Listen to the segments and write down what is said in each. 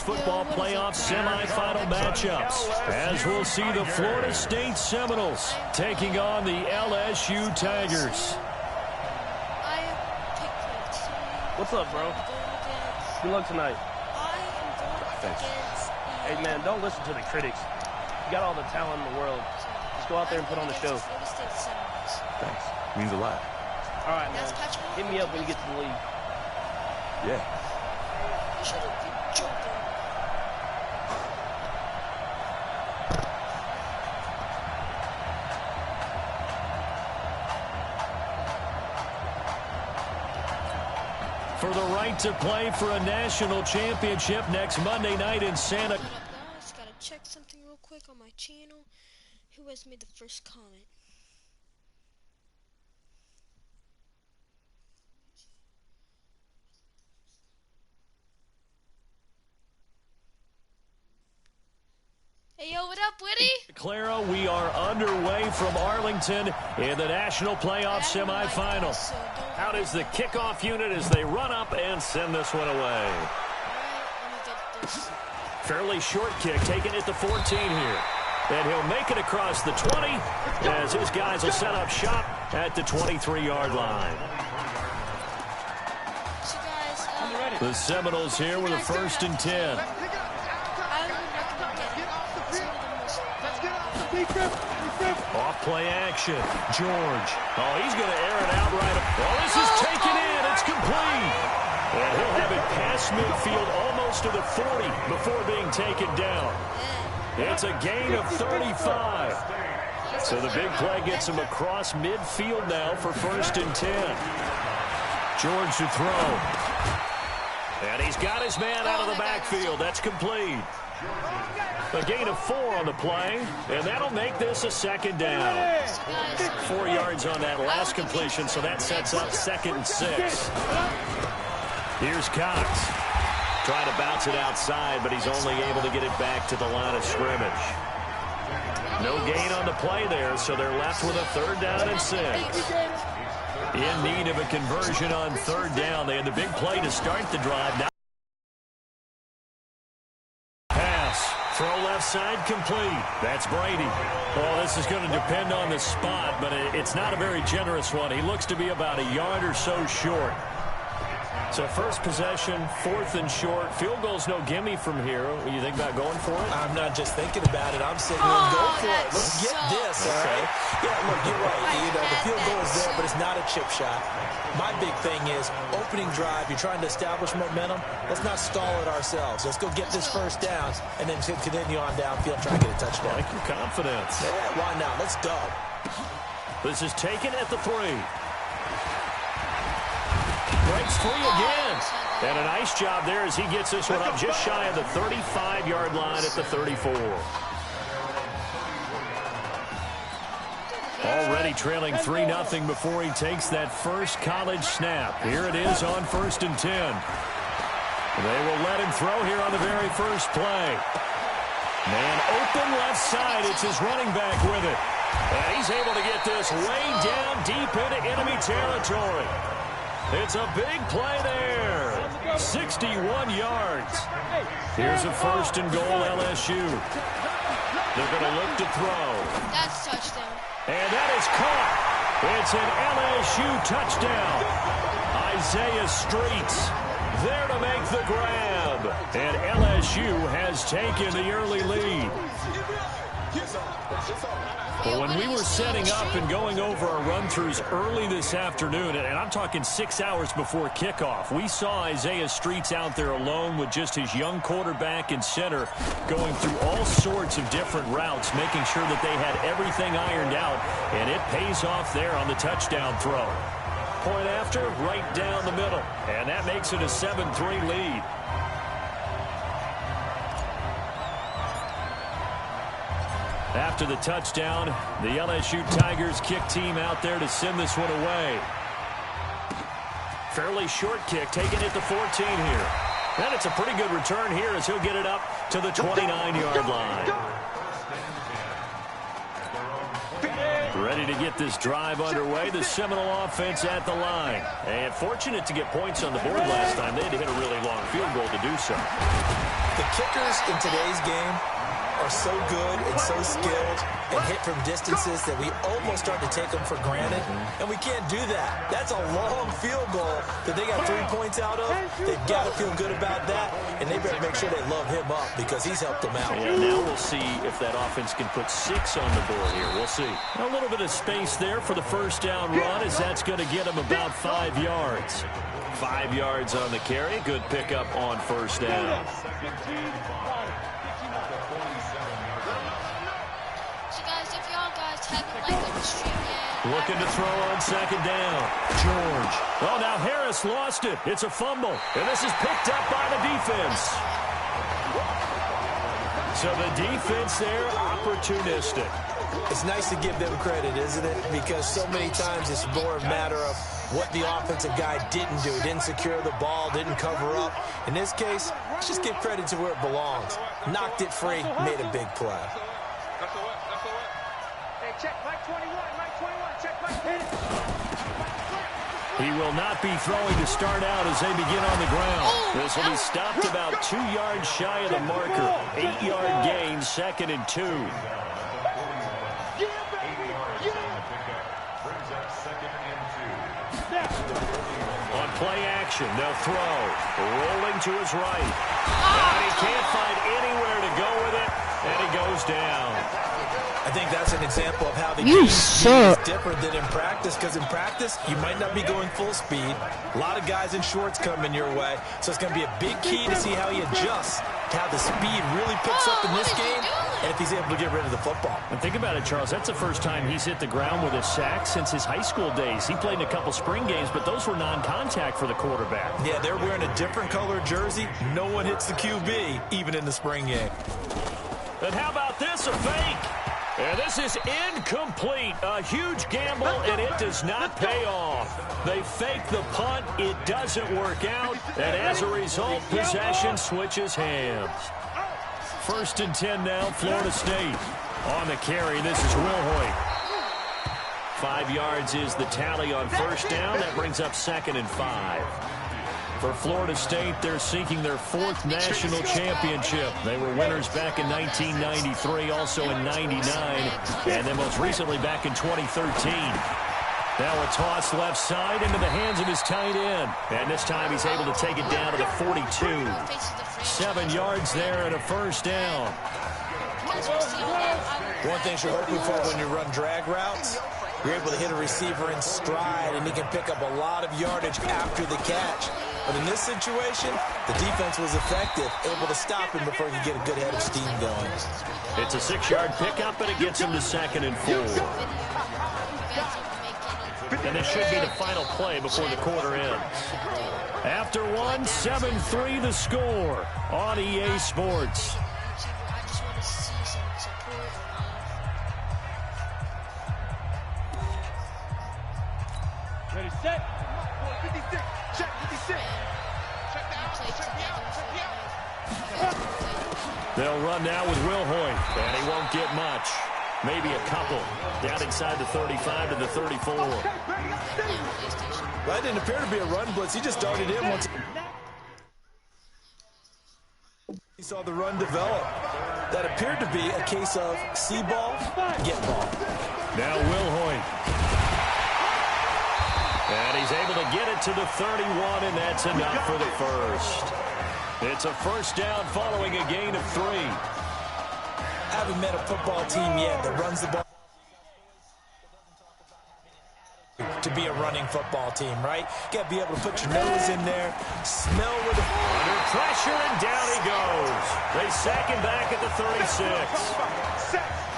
football playoff semifinal matchups, as we'll see the Florida State Seminoles taking on the LSU Tigers. What's up, bro? Good luck tonight. Thanks. Hey, man, don't listen to the critics. You got all the talent in the world. Just go out there and put on the show. Thanks. Means a lot. All right, man. Hit me up when you get to the league. Yeah. For the right to play for a national championship next Monday night in Santa. What up, guys? Gotta check something real quick on my channel. Who has made the first comment? Hey, yo, what up, Woody? Clara, we are underway from Arlington in the national playoff semifinal. Out is the kickoff unit as they run up and send this one away. Fairly short kick taken at the 14 here. And he'll make it across the 20 as his guys will set up shop at the 23-yard line. The Seminoles here with a 1st and 10. Off play action. George. Oh, he's going to air it out right. Oh, this is taken in. It's complete. And he'll have it past midfield almost to the 40 before being taken down. It's a gain of 35. So the big play gets him across midfield now for 1st and 10. George to throw. And he's got his man out of the backfield. That's complete. A gain of 4 on the play, and that'll make this a 2nd down. 4 yards on that last completion, so that sets up 2nd and 6. Here's Cox. Trying to bounce it outside, but he's only able to get it back to the line of scrimmage. No gain on the play there, so they're left with a 3rd down and 6. In need of a conversion on 3rd down. They had the big play to start the drive. Now throw left side complete. That's Brady. Well, this is going to depend on the spot, but it's not a very generous one. He looks to be about a yard or so short. So first possession, 4th and short. Field goal's no gimme from here. What do you think about going for it? I'm not just thinking about it. I'm saying, go for it. Let's get this, all right? Yeah, look, you're right. You know, the field goal is there, but it's not a chip shot. My big thing is opening drive. You're trying to establish momentum. Let's not stall it ourselves. Let's go get this 1st down and then continue on downfield, try and get a touchdown. I like your confidence. Yeah, why not? Let's go. This is taken at the 3. Breaks free again. And a nice job there as he gets this one up just shy of the 35-yard line at the 34. Already trailing 3-0 before he takes that first college snap. Here it is on 1st and 10. They will let him throw here on the very first play. Man open left side. It's his running back with it. And he's able to get this way down deep into enemy territory. It's a big play there. 61 yards. Here's a 1st and goal LSU. They're going to look to throw. That's touchdown. And that is caught. It's an LSU touchdown. Isaiah Streets there to make the grab. And LSU has taken the early lead. Well, when we were setting up and going over our run-throughs early this afternoon, and I'm talking 6 hours before kickoff, we saw Isaiah Streets out there alone with just his young quarterback and center going through all sorts of different routes, making sure that they had everything ironed out, and it pays off there on the touchdown throw. Point after, right down the middle, and that makes it a 7-3 lead. After the touchdown, the LSU Tigers kick team out there to send this one away. Fairly short kick taken at the 14 here. And it's a pretty good return here as he'll get it up to the 29-yard line. Ready to get this drive underway. The Seminole offense at the line. And fortunate to get points on the board last time. They had to hit a really long field goal to do so. The Kickers in today's game are so good and so skilled and hit from distances that we almost start to take them for granted, and we can't do that. That's a long field goal that they got 3 points out of. They've got to feel good about that, and they better make sure they love him up because he's helped them out. Yeah, now we'll see if that offense can put 6 on the board here. We'll see. A little bit of space there for the first down run, as that's going to get him about 5 yards. 5 yards on the carry. Good pickup on first down. Looking to throw on second down. George. Well, now Harris lost it. It's a fumble. And this is picked up by the defense. So the defense there, opportunistic. It's nice to give them credit, isn't it? Because so many times it's more a matter of what the offensive guy didn't do. Didn't secure the ball, didn't cover up. In this case, let's just give credit to where it belongs. Knocked it free, made a big play. Check Mike 21, Mike 21, check Mike 10. He will not be throwing to start out as they begin on the ground. This will be stopped about 2 yards shy of the marker. 8-yard gain, 2nd and 2. On play action, they'll throw. Rolling to his right. And he can't find anywhere to go with it, and he goes down. I think that's an example of how the game is different than in practice, because in practice, you might not be going full speed. A lot of guys in shorts coming your way, so it's going to be a big key to see how he adjusts to how the speed really picks up in this game and if he's able to get rid of the football. And think about it, Charles. That's the first time he's hit the ground with a sack since his high school days. He played in a couple spring games, but those were non-contact for the quarterback. Yeah, they're wearing a different color jersey. No one hits the QB, even in the spring game. And how about this, a fake? And this is incomplete. A huge gamble, and it does not pay off. They fake the punt. It doesn't work out. And as a result, possession switches hands. 1st and 10 now, Florida State. On the carry, this is Wilhoit. 5 yards is the tally on first down. That brings up 2nd and 5. For Florida State, they're seeking their 4th national championship. They were winners back in 1993, also in 99, and then most recently back in 2013. Now a toss left side into the hands of his tight end. And this time he's able to take it down to the 42. 7 yards there and a first down. One thing you're hoping for when you run drag routes, you're able to hit a receiver in stride, and he can pick up a lot of yardage after the catch. But in this situation, the defense was effective, able to stop him before he could get a good head of steam going. It's a 6-yard pickup, and it gets him to 2nd and 4. And this should be the final play before the quarter ends. After one, 7-3 the score on EA Sports. Ready, set. 56. Check 56. They'll run now with Wilhoit, and he won't get much. Maybe a couple. Down inside the 35 to the 34. Well, that didn't appear to be a run blitz. He just darted in once he saw the run develop. That appeared to be a case of see ball, get ball. Now Wilhoit. And he's able to get it to the 31, and that's enough for the first. It's a first down following a gain of 3. I haven't met a football team yet that runs the ball to be a running football team, right? You got to be able to put your nose in there, smell where the... Under pressure, and down he goes. They sack him back at the 36.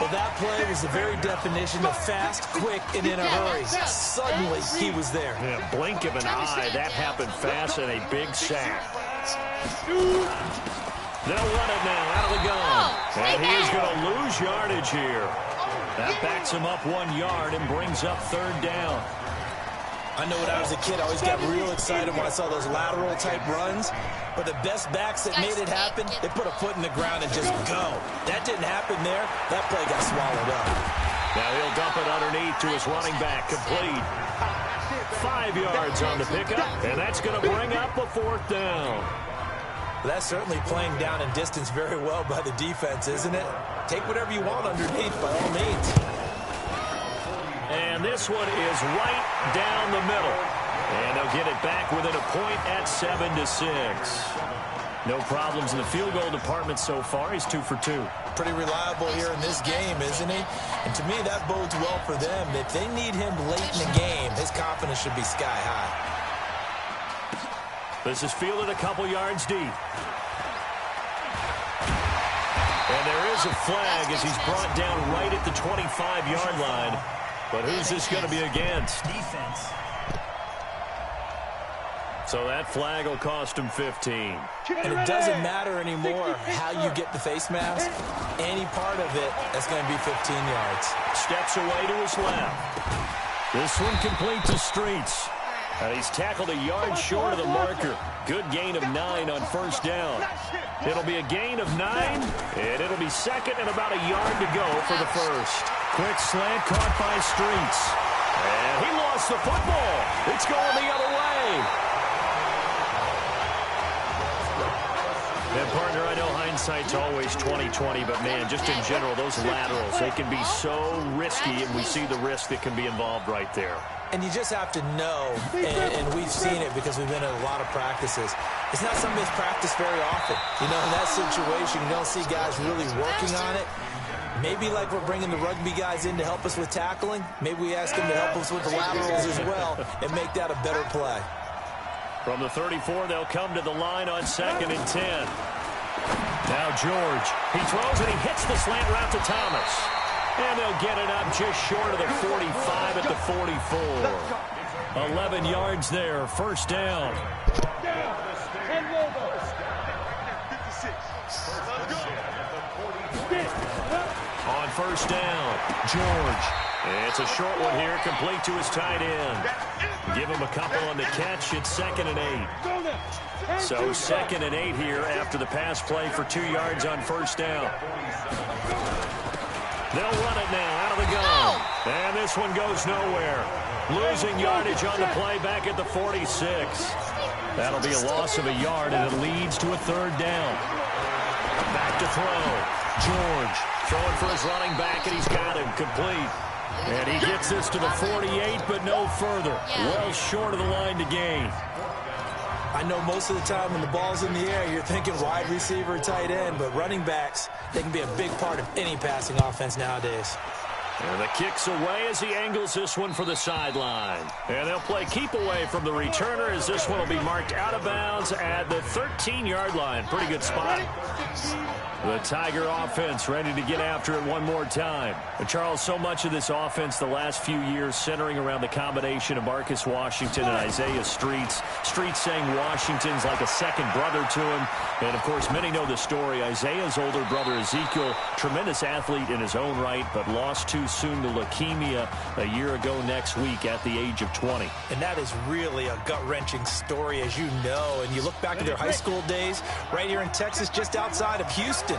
Well, that play was the very definition of fast, quick, and in a hurry. Suddenly, he was there. Yeah, blink of an eye, that happened fast, and a big sack. They'll run it now out of the gun. And he is going to lose yardage here. That backs him up 1 yard and brings up 3rd down. I know when I was a kid, I always got real excited when I saw those lateral-type runs. But the best backs that made it happen, they put a foot in the ground and just go. That didn't happen there. That play got swallowed up. Now he'll dump it underneath to his running back, complete. 5 yards on the pickup, and that's going to bring up a 4th down. But that's certainly playing down in distance very well by the defense, isn't it? Take whatever you want underneath, by all means. And this one is right down the middle. And they'll get it back within a point at 7-6. No problems in the field goal department so far. He's 2 for 2. Pretty reliable here in this game, isn't he? And to me, that bodes well for them. If they need him late in the game, his confidence should be sky high. This is fielded a couple yards deep. And there is a flag as he's brought down right at the 25-yard line. But who's this going to be against? Defense. So that flag will cost him 15. And it doesn't matter anymore how you get the face mask. Any part of it, that's going to be 15 yards. Steps away to his left. This one complete to Streets. He's tackled a yard short of the marker. Good gain of 9 on first down. It'll be a gain of 9, and it'll be second and about a yard to go for the first. Quick slant caught by Streets. And he lost the football. It's going the other way. And, partner, I know hindsight's always 20/20, but, man, just in general, those laterals, they can be so risky, and we see the risk that can be involved right there. And you just have to know, and we've seen it because we've been at a lot of practices, it's not something that's practiced very often. You know, in that situation, you don't see guys really working on it. Maybe like we're bringing the rugby guys in to help us with tackling, maybe we ask them to help us with the laterals as well and make that a better play. From the 34, they'll come to the line on 2nd and 10. Now George. He throws and he hits the slant route to Thomas. And they'll get it up just short of the 45 at the 44. 11 yards there, first down. On first down, George. It's a short one here, complete to his tight end. Give him a couple on the catch. It's 2nd and 8. So 2nd and 8 here after the pass play for 2 yards on first down. They'll run it now out of the gun. And this one goes nowhere. Losing yardage on the play back at the 46. That'll be a loss of a yard, and it leads to a 3rd down. Back to throw. George throwing for his running back, and he's got him complete. And he gets this to the 48, but no further. Well short of the line to gain. I know most of the time when the ball's in the air, you're thinking wide receiver, tight end, but running backs, they can be a big part of any passing offense nowadays. And the kick's away as he angles this one for the sideline. And they'll play keep away from the returner as this one will be marked out of bounds at the 13-yard line. Pretty good spot. The Tiger offense ready to get after it one more time. And Charles, so much of this offense the last few years centering around the combination of Marcus Washington and Isaiah Streets. Streets saying Washington's like a second brother to him. And, of course, many know the story. Isaiah's older brother, Ezekiel, tremendous athlete in his own right, but lost too soon to leukemia a year ago next week at the age of 20. And that is really a gut-wrenching story, as you know. And you look back at their high school days right here in Texas, just outside of Houston.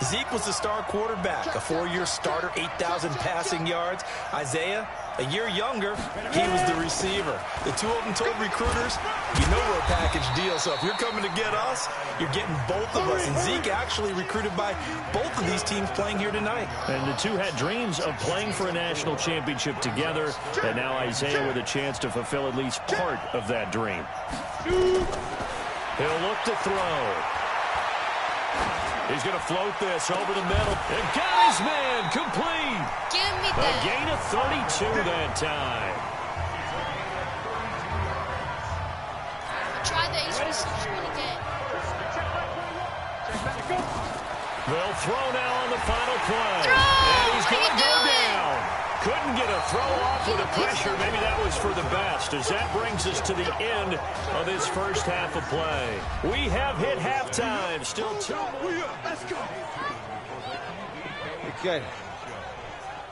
Zeke was the star quarterback, a 4-year starter, 8,000 passing yards. Isaiah, a year younger, he was the receiver. The two of them told recruiters, you know we're a package deal, so if you're coming to get us, you're getting both of us. And Zeke actually recruited by both of these teams playing here tonight. And the two had dreams of playing for a national championship together, and now Isaiah with a chance to fulfill at least part of that dream. He'll look to throw. He's going to float this over the middle. And got his man complete. Give me that. A gain of 32 that time. Try the HBCU again. They'll throw now on the final play. Throw! And he's What are going to you go doing? down. Couldn't get a throw off with the pressure. Maybe that was for the best, as that brings us to the end of this first half of play. We have hit halftime. Still 2 more. Let's go. Okay.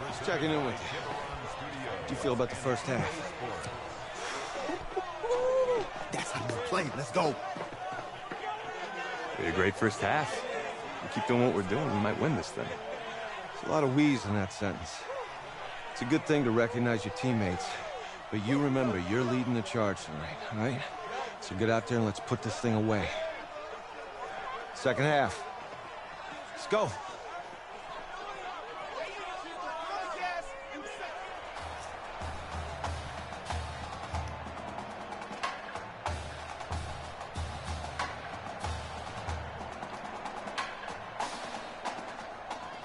Just checking in with you. How do you feel about the first half? That's how we're playing. Let's go. We had a great first half. We keep doing what we're doing, we might win this thing. There's a lot of wheeze in that sentence. It's a good thing to recognize your teammates. But you remember, you're leading the charge tonight, all right? So get out there and let's put this thing away. Second half. Let's go.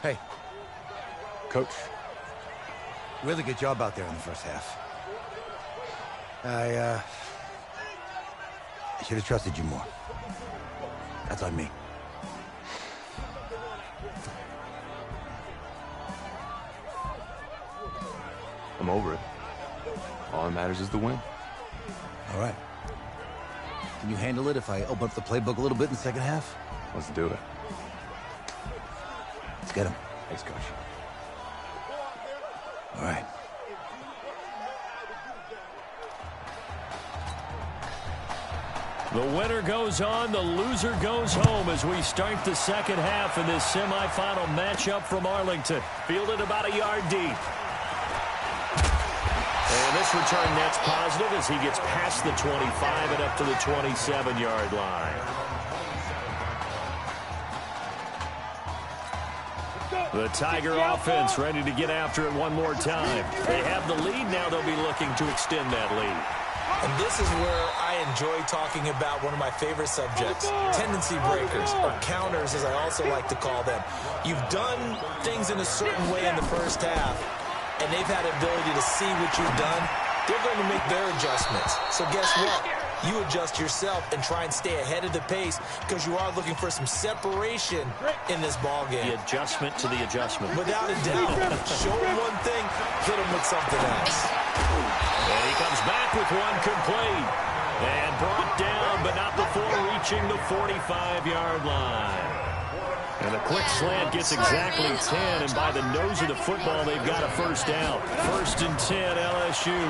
Hey, Coach. really good job out there in the first half. I should have trusted you more. That's on me. I'm over it. All that matters is the win. All right. Can you handle it if I open up the playbook a little bit in the second half? Let's do it. Let's get him. Thanks, Coach. All right. The winner goes on, the loser goes home as we start the second half in this semifinal matchup from Arlington. Fielded about a yard deep. And this return net's positive as he gets past the 25 and up to the 27-yard line. The Tiger offense ready to get after it one more time. They have the lead. Now they'll be looking to extend that lead. And this is where I enjoy talking about one of my favorite subjects, tendency breakers, or counters as I also like to call them. You've done things in a certain way in the first half, and they've had the ability to see what you've done. They're going to make their adjustments. So guess what? You adjust yourself and try and stay ahead of the pace because you are looking for some separation in this ball game. The adjustment to the adjustment. Without a doubt. Show them one thing, hit them with something else. And he comes back with one complete. And brought down, but not before reaching the 45-yard line. And the quick slant gets exactly 10, and by the nose of the football, they've got a first down. 1st and 10, LSU.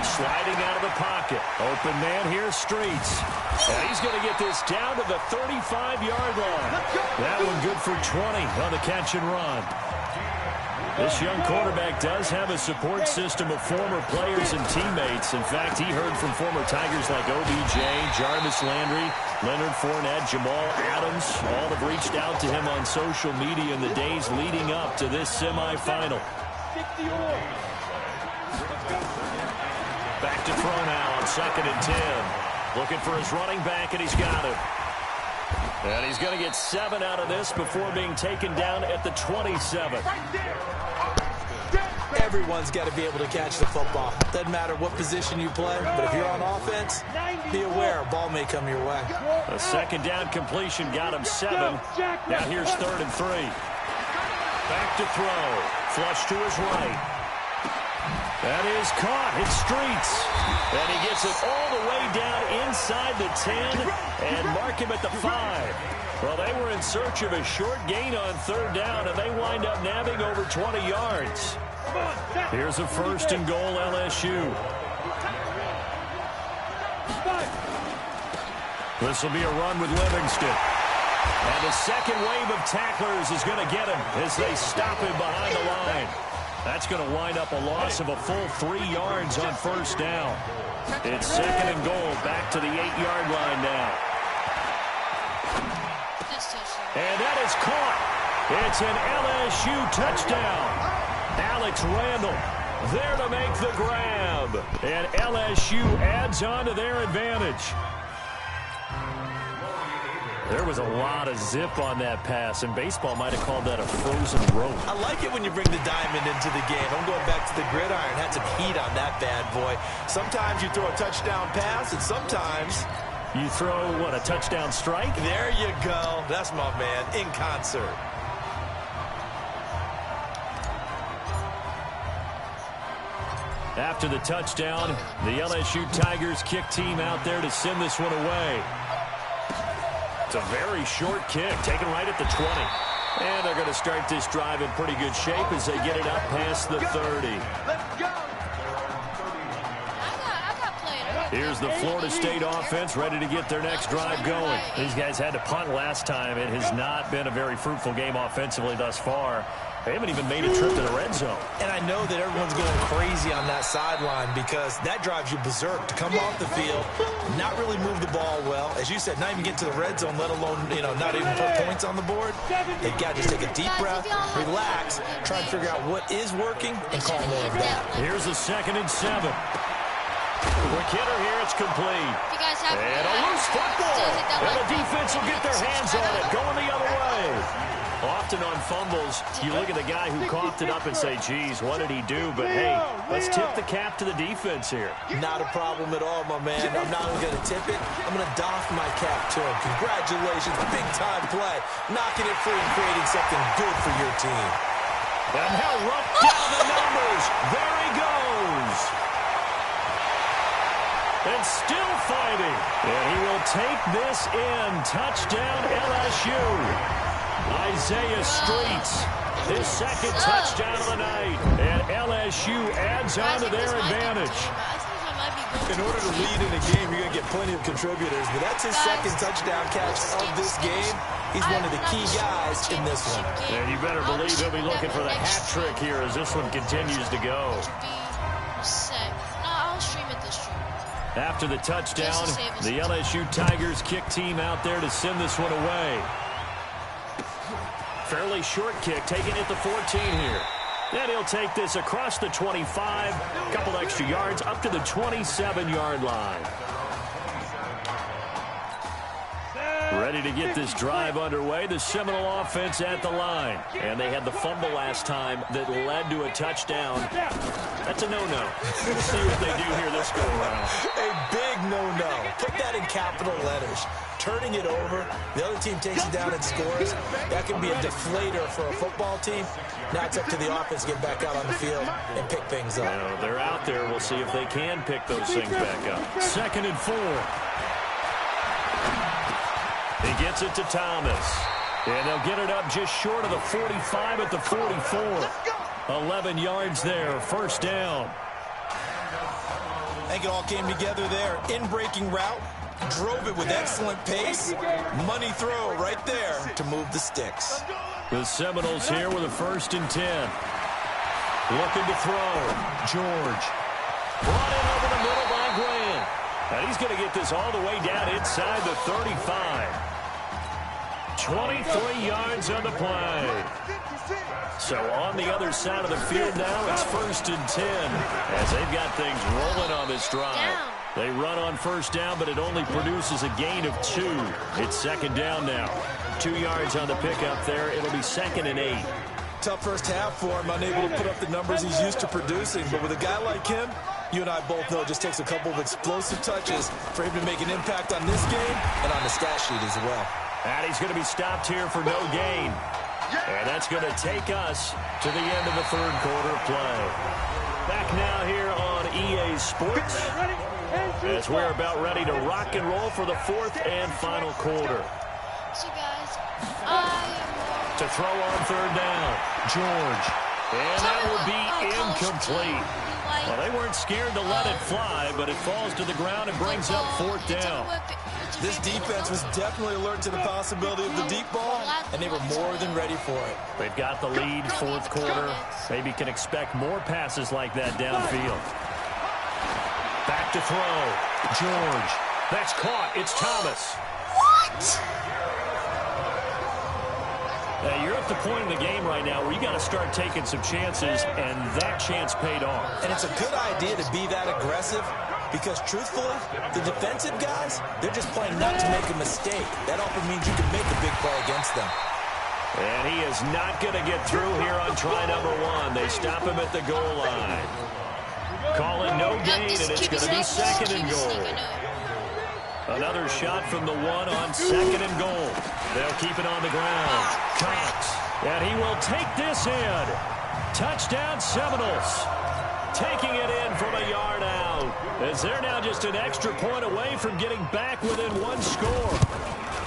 Sliding out of the pocket. Open man here, Streets. And he's going to get this down to the 35-yard line. That one good for 20 on the catch and run. This young quarterback does have a support system of former players and teammates. In fact, he heard from former Tigers like OBJ, Jarvis Landry, Leonard Fournette, Jamal Adams. All have reached out to him on social media in the days leading up to this semifinal. Back to throw now on 2nd and 10. Looking for his running back, and he's got him. And he's going to get 7 out of this before being taken down at the 27. Everyone's got to be able to catch the football. Doesn't matter what position you play, but if you're on offense, be aware a ball may come your way. A 2nd down completion got him 7. Now here's 3rd and 3. Back to throw. Flush to his right. That is caught. It's Streets. And he gets it all the way down inside the 10 and mark him at the 5. Well, they were in search of a short gain on 3rd down, and they wind up nabbing over 20 yards. Here's a 1st and goal, LSU. This will be a run with Livingston. And the second wave of tacklers is going to get him as they stop him behind the line. That's going to wind up a loss of a full 3 yards on 1st down. It's 2nd and goal, back to the 8-yard line now. And that is caught. It's an LSU touchdown. Alex Randall there to make the grab. And LSU adds on to their advantage. There was a lot of zip on that pass, and baseball might have called that a frozen rope. I like it when you bring the diamond into the game. I'm going back to the gridiron. Had some heat on that bad boy. Sometimes you throw a touchdown pass, and sometimes you throw, what, a touchdown strike? There you go. That's my man, in concert. After the touchdown, the LSU Tigers kick team out there to send this one away. It's a very short kick, taken right at the 20. And they're going to start this drive in pretty good shape as they get it up past the 30. Here's the Florida State offense ready to get their next drive going. These guys had to punt last time. It has not been a very fruitful game offensively thus far. They haven't even made a trip to the red zone. And I know that everyone's going crazy on that sideline because that drives you berserk to come off the field, not really move the ball well. As you said, not even get to the red zone, let alone, not even put points on the board. They got to just take a deep breath, relax, try and figure out what is working, and call more of that. Here's a 2nd and 7. Quick hitter here, it's complete. And a loose football. And the defense will get their hands on it, going the other way. Often on fumbles, you look at the guy who coughed it up and say, geez, what did he do? But, hey, let's tip the cap to the defense here. Not a problem at all, my man. I'm not only going to tip it, I'm going to doff my cap to him. Congratulations, big-time play. Knocking it free and creating something good for your team. And now rough down the numbers. There he goes. And still fighting. And he will take this in. Touchdown, LSU. Isaiah Streets, his 2nd touchdown of the night, and LSU adds on to their advantage. In order to lead in a game, you're going to get plenty of contributors, but that's his 2nd touchdown catch of this game. He's one of the key guys in this one. And you better believe he'll be looking for the hat trick here as this one continues to go. After the touchdown, the LSU Tigers kick team out there to send this one away. Fairly short kick, taking it to 14 here. Then he'll take this across the 25, a couple extra yards, up to the 27-yard line. Ready to get this drive underway. The Seminole offense at the line. And they had the fumble last time that led to a touchdown. That's a no-no. We'll see what they do here this go-around. A big no-no. Put that in capital letters. Turning it over, the other team takes it down and scores. That can be a deflator for a football team. Now it's up to the offense to get back out on the field and pick things up. Well, they're out there. We'll see if they can pick those things back up. 2nd and 4. He gets it to Thomas. And they'll get it up just short of the 45 at the 44. 11 yards there, 1st down. I think it all came together there. In-breaking route. Drove it with excellent pace. Money throw right there to move the sticks. The Seminoles here with a 1st and 10. Looking to throw. George. Brought in over the middle by Grant. And he's going to get this all the way down inside the 35. 23 yards on the play. So on the other side of the field now, it's 1st and 10 as they've got things rolling on this drive. They run on 1st down, but it only produces a gain of 2. It's 2nd down now. 2 yards on the pickup there. It'll be 2nd and 8. Tough first half for him, unable to put up the numbers he's used to producing. But with a guy like him, you and I both know it just takes a couple of explosive touches for him to make an impact on this game and on the stat sheet as well. And he's going to be stopped here for no gain. And that's going to take us to the end of the 3rd quarter play. Back now here on EA Sports as we're about ready to rock and roll for the 4th and final quarter. So guys, to throw on 3rd down, George. And that will be incomplete. Well, they weren't scared to let it fly, but it falls to the ground and brings up 4th down. This defense was definitely alert to the possibility of the deep ball, and they were more than ready for it. They've got the lead, 4th quarter. Maybe can expect more passes like that downfield. Back to throw. George. That's caught. It's Thomas. What? Now, you're at the point in the game right now where you got to start taking some chances, and that chance paid off. And it's a good idea to be that aggressive because, truthfully, the defensive guys, they're just playing not to make a mistake. That often means you can make a big play against them. And he is not going to get through here on try number 1. They stop him at the goal line. Calling no gain, and it's going to be 2nd and goal. Another shot from the 1 on 2nd and goal. They'll keep it on the ground. Cox, and he will take this in. Touchdown Seminoles. Taking it in from a yard out. As they're now just an extra point away from getting back within 1 score.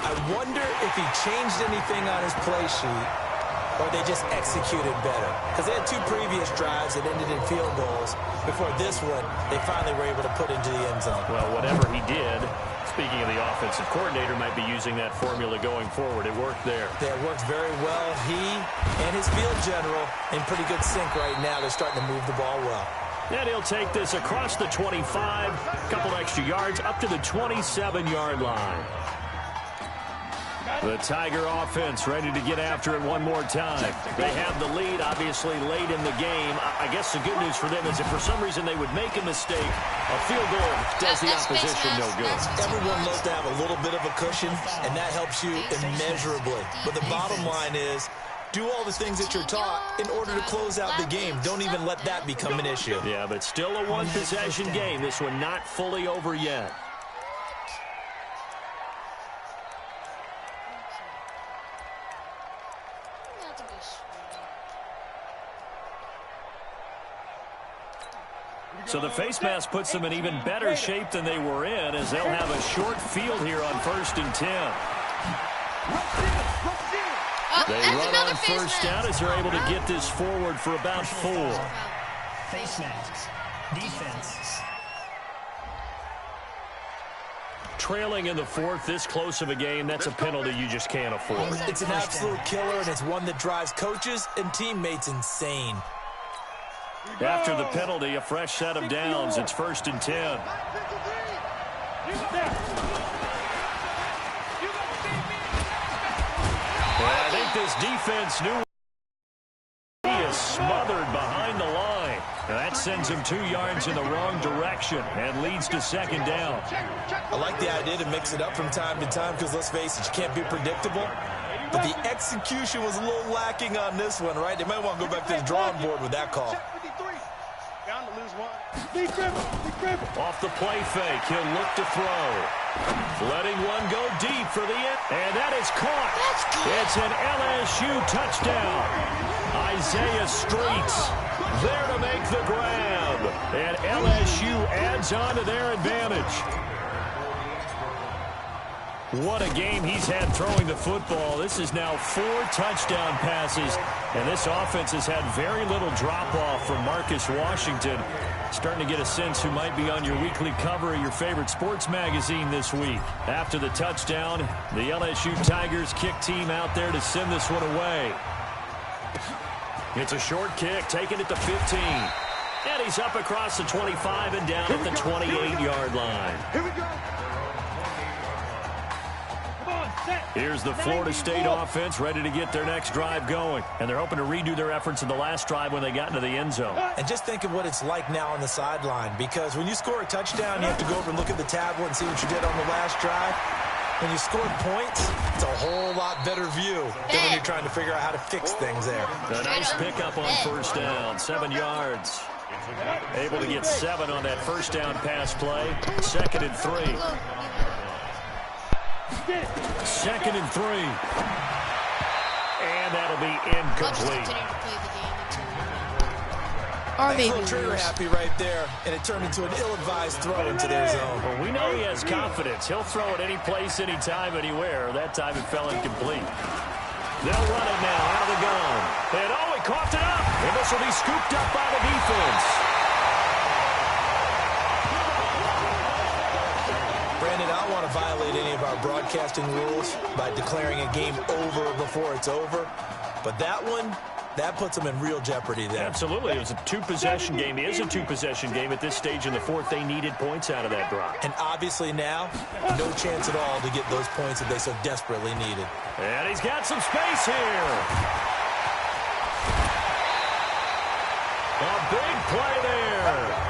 I wonder if he changed anything on his play sheet or they just executed better? Because they had 2 previous drives that ended in field goals. Before this one, they finally were able to put into the end zone. Well, whatever he did, speaking of the offensive coordinator, might be using that formula going forward. It worked there. Yeah, it works very well. He and his field general in pretty good sync right now. They're starting to move the ball well. And he'll take this across the 25, a couple extra yards, up to the 27-yard line. The Tiger offense ready to get after it one more time. They have the lead, obviously, late in the game. I guess the good news for them is if for some reason they would make a mistake, a field goal does the opposition no good. Everyone loves to have a little bit of a cushion, and that helps you immeasurably. But the bottom line is, do all the things that you're taught in order to close out the game. Don't even let that become an issue. Yeah, but still a one-possession game. This one not fully over yet. So the face mask puts them in even better shape than they were in, as they'll have a short field here on 1st and 10. They run on first down as they're able to get this forward for about 4. Face masks. Defense. Trailing in the 4th, this close of a game, that's a penalty you just can't afford. It's an absolute killer, and it's one that drives coaches and teammates insane. After the penalty, a fresh set of downs. It's 1st and 10. And I think this defense knew he is smothered behind the line. And that sends him 2 yards in the wrong direction and leads to 2nd down. I like the idea to mix it up from time to time because, let's face it, you can't be predictable. But the execution was a little lacking on this one, right? They might want to go back to the drawing board with that call. Off the play fake, he'll look to throw. Letting one go deep for the end. And that is caught. It's an LSU touchdown. Isaiah Streets there to make the grab. And LSU adds on to their advantage. What a game he's had throwing the football. This is now 4 touchdown passes, and this offense has had very little drop-off from Marcus Washington. Starting to get a sense who might be on your weekly cover of your favorite sports magazine this week. After the touchdown, the LSU Tigers kick team out there to send this one away. It's a short kick, taking it to 15. And he's up across the 25 and down at the 28-yard line. Here we go. Here's the Florida State offense ready to get their next drive going. And they're hoping to redo their efforts in the last drive when they got into the end zone. And just think of what it's like now on the sideline, because when you score a touchdown, you have to go over and look at the tablet and see what you did on the last drive. When you score points, it's a whole lot better view than when you're trying to figure out how to fix things there. A nice pickup on first down, 7 yards. Able to get 7 on that first down pass play. 2nd and 3. 2nd and 3. And that'll be incomplete. Or maybe little trigger happy right there, and it turned into an ill-advised throw into their zone. Well, we know he has confidence. He'll throw it any place, anytime, anywhere. That time it fell incomplete. They'll run it now out of the gun. And oh, he coughed it up. And this will be scooped up by the defense. Brandon, I don't want to violate any of our broadcasting rules by declaring a game over before it's over. But that one, that puts them in real jeopardy there. Absolutely. It was a 2-possession game. It is a 2-possession game at this stage in the 4th. They needed points out of that drive. And obviously now, no chance at all to get those points that they so desperately needed. And he's got some space here. A big play there.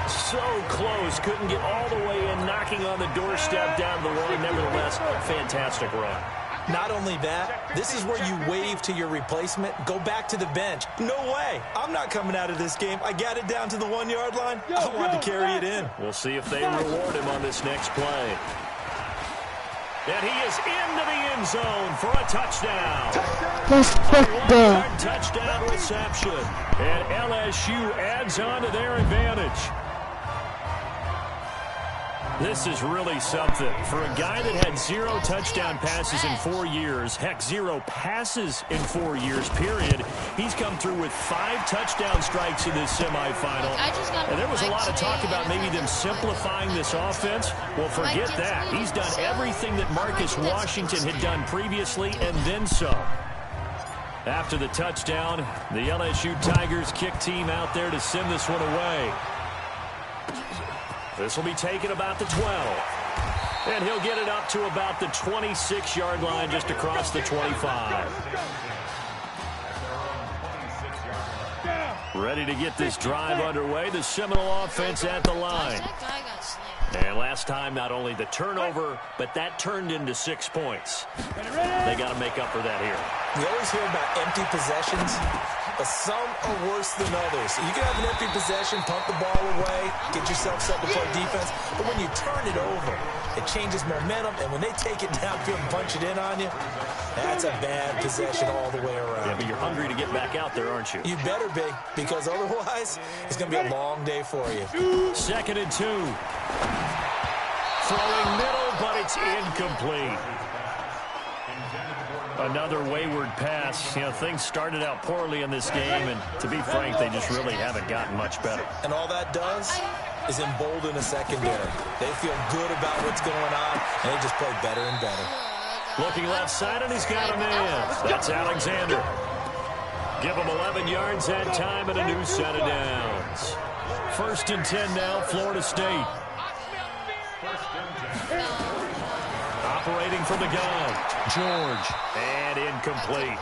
So close. Couldn't get all the way in, knocking on the doorstep down the line. Nevertheless, fantastic run. Not only that, this is where you wave to your replacement, go back to the bench. No way. I'm not coming out of this game. I got it down to the 1-yard line. I wanted to carry it in. We'll see if they reward him on this next play. And he is into the end zone for a touchdown. A touchdown reception. And LSU adds on to their advantage. This is really something. For a guy that had 0 touchdown passes in 4 years, heck, 0 passes in 4 years, period, he's come through with 5 touchdown strikes in this semifinal. And there was a lot of talk about maybe them simplifying this offense. Well, forget that. He's done everything that Marcus Washington had done previously and then some. After the touchdown, the LSU Tigers kick team out there to send this one away. This will be taken about the 12. And he'll get it up to about the 26-yard line just across the 25. Ready to get this drive underway. The Seminole offense at the line. And last time, not only the turnover, but that turned into 6 points. They got to make up for that here. We always hear about empty possessions, but some are worse than others. You can have an empty possession, punt the ball away, get yourself set to play defense, but when you turn it over, it changes momentum, and when they take it downfield and punch it in on you, that's a bad possession all the way around. Yeah, but you're hungry to get back out there, aren't you? You better be, because otherwise, it's going to be a long day for you. 2nd and 2. Throwing middle, but it's incomplete. Another wayward pass. You know, things started out poorly in this game, and to be frank, they just really haven't gotten much better. And all that does is embolden a secondary. They feel good about what's going on, and they just play better and better. Looking left side, and he's got a man. That's Alexander. Give him 11 yards that time and a new set of downs. 1st and 10 now, Florida State. Operating from the gun, George, and incomplete.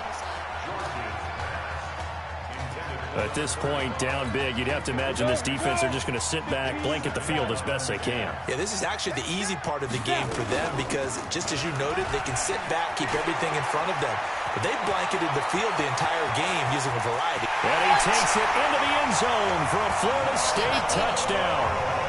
At this point, down big, you'd have to imagine this defense are just going to sit back, blanket the field as best they can. Yeah, this is actually the easy part of the game for them because, just as you noted, they can sit back, keep everything in front of them. But they blanketed the field the entire game using a variety. And he takes it into the end zone for a Florida State touchdown.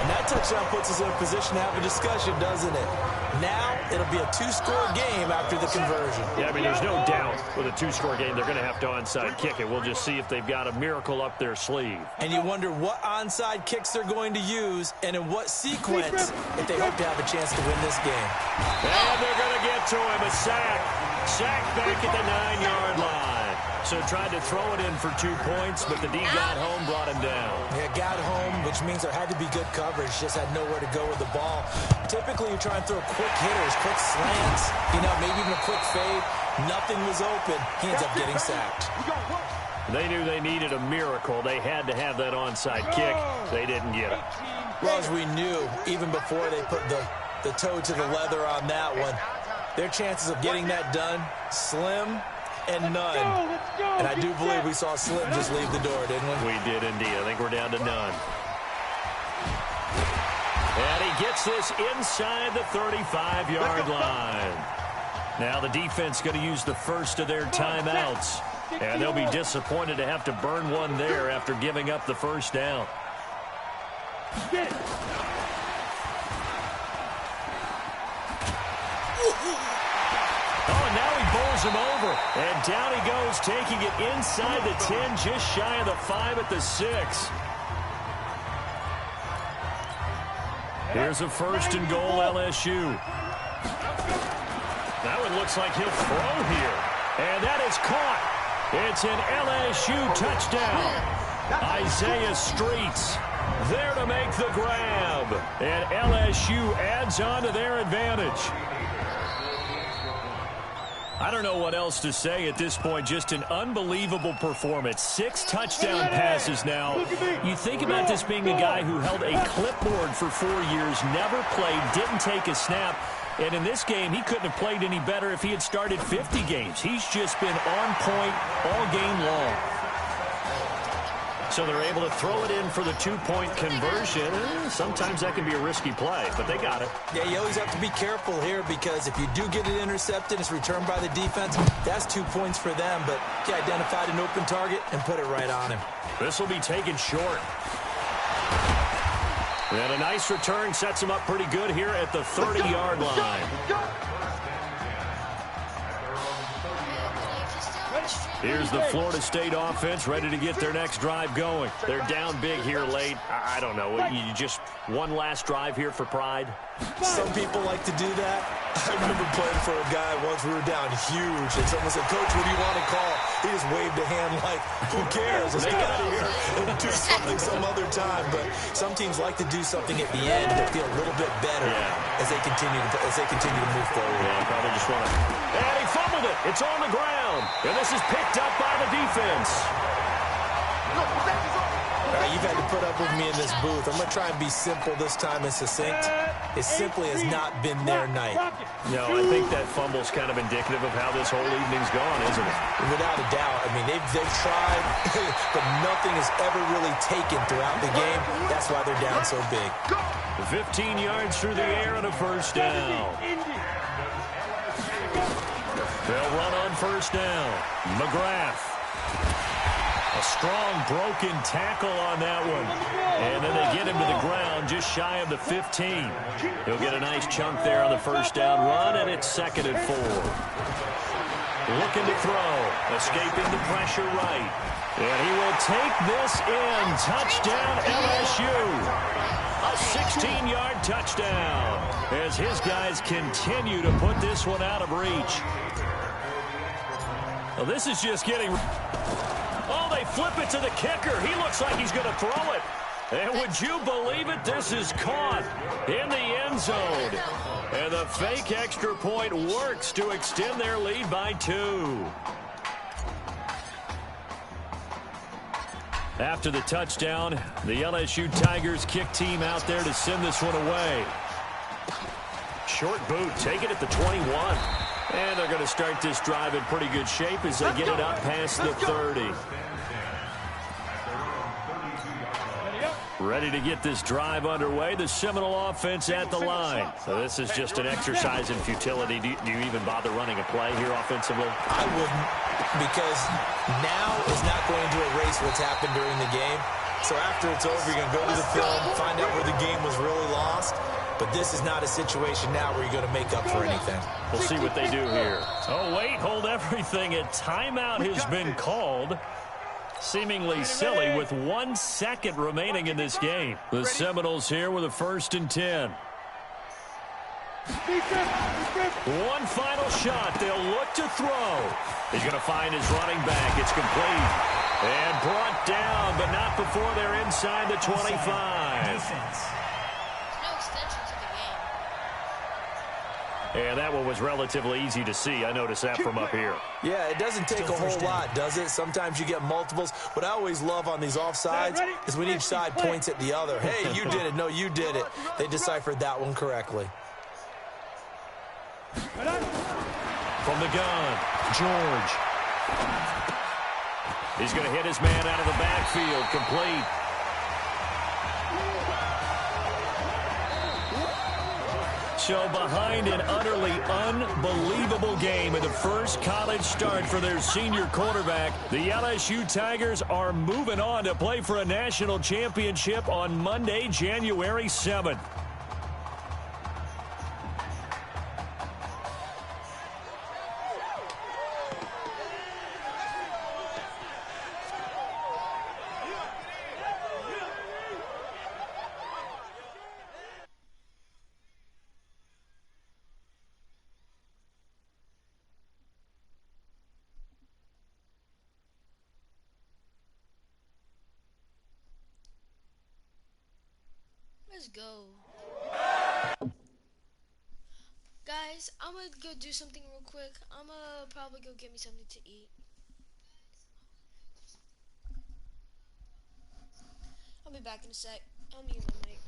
And that touchdown puts us in a position to have a discussion, doesn't it? Now, it'll be a 2-score game after the conversion. Yeah, I mean, there's no doubt with a 2-score game, they're going to have to onside kick it. We'll just see if they've got a miracle up their sleeve. And you wonder what onside kicks they're going to use and in what sequence if they hope to have a chance to win this game. And they're going to get to him, a sack. Sack back at the 9-yard line. So tried to throw it in for 2 points, but the D got home, brought him down. Yeah, got home, which means there had to be good coverage. Just had nowhere to go with the ball. Typically, you try and throw quick hitters, quick slants, maybe even a quick fade. Nothing was open. He ends up getting sacked. They knew they needed a miracle. They had to have that onside kick. They didn't get it. Well, as we knew, even before they put the toe to the leather on that one, their chances of getting that done, slim and none. And I do believe we saw Slim just leave the door, didn't we? We did indeed. I think we're down to none. And he gets this inside the 35-yard line. Now the defense going to use the first of their timeouts. And they'll be disappointed to have to burn one there after giving up the first down. Oh, and now he bowls him over. And down he goes, taking it inside the 10, just shy of the 5 at the 6. Here's a 1st and goal, LSU. That one looks like he'll throw here. And that is caught. It's an LSU touchdown. Isaiah Streets there to make the grab. And LSU adds on to their advantage. I don't know what else to say at this point. Just an unbelievable performance. 6 touchdown passes now. You think about this being a guy who held a clipboard for 4 years, never played, didn't take a snap. And in this game, he couldn't have played any better if he had started 50 games. He's just been on point all game long. So they're able to throw it in for the 2-point conversion. Sometimes that can be a risky play, but they got it. Yeah, you always have to be careful here because if you do get it intercepted, it's returned by the defense. That's 2 points for them, but he identified an open target and put it right on him. This will be taken short. And a nice return sets him up pretty good here at the 30-yard line. Here's the Florida State offense ready to get their next drive going. They're down big here late. I don't know. You just one last drive here for pride? Some people like to do that. I remember playing for a guy once. We were down huge, and someone said, "Coach, what do you want to call?" He just waved a hand like, "Who cares? Let's get out of here and do something some other time." But some teams like to do something at the end to feel a little bit better as they continue to move forward. Yeah, probably just want to. And he fumbled it. It's on the ground, and this is picked up by the defense. All right, you've had to put up with me in this booth. I'm going to try and be simple this time and succinct. It simply has not been their night. No, I think that fumble's kind of indicative of how this whole evening's gone, isn't it? Without a doubt. I mean, they've tried, but nothing is ever really taken throughout the game. That's why they're down so big. 15 yards through the air and a first down. They'll run on first down. McGrath. A strong broken tackle on that one. And then they get him to the ground just shy of the 15. He'll get a nice chunk there on the first down run, and it's 2nd and 4. Looking to throw. Escaping the pressure right. And he will take this in. Touchdown LSU. A 16-yard touchdown as his guys continue to put this one out of reach. Well, this is just getting... Oh, they flip it to the kicker. He looks like he's going to throw it. And would you believe it? This is caught in the end zone. And the fake extra point works to extend their lead by 2. After the touchdown, the LSU Tigers kick team out there to send this one away. Short boot, take it at the 21. And they're going to start this drive in pretty good shape as they get it up past the 30. Ready to get this drive underway. The Seminole offense at the line. So this is just an exercise in futility. Do you even bother running a play here offensively? I wouldn't, because now is not going to erase what's happened during the game. So after it's over, you're going to go to the film, find out where the game was really lost. But this is not a situation now where you're going to make up for anything. We'll see what they do here. Oh, wait, hold everything. A timeout has been called. Seemingly silly with 1 second remaining in this game. The Seminoles here with a 1st and 10. One final shot. They'll look to throw. He's going to find his running back. It's complete. And brought down, but not before they're inside the 25. Defense. And that one was relatively easy to see. I noticed that from up here. Yeah, it doesn't take a whole lot, does it? Sometimes you get multiples. What I always love on these offsides is when each side points at the other. Hey, you did it. No, you did it. They deciphered that one correctly. From the gun, George. He's going to hit his man out of the backfield. Complete. So behind an utterly unbelievable game in the first college start for their senior quarterback, the LSU Tigers are moving on to play for a national championship on Monday, January 7th. Let's go. Guys, I'm gonna go do something real quick. I'm gonna probably go get me something to eat. I'll be back in a sec. I'll mute my mic.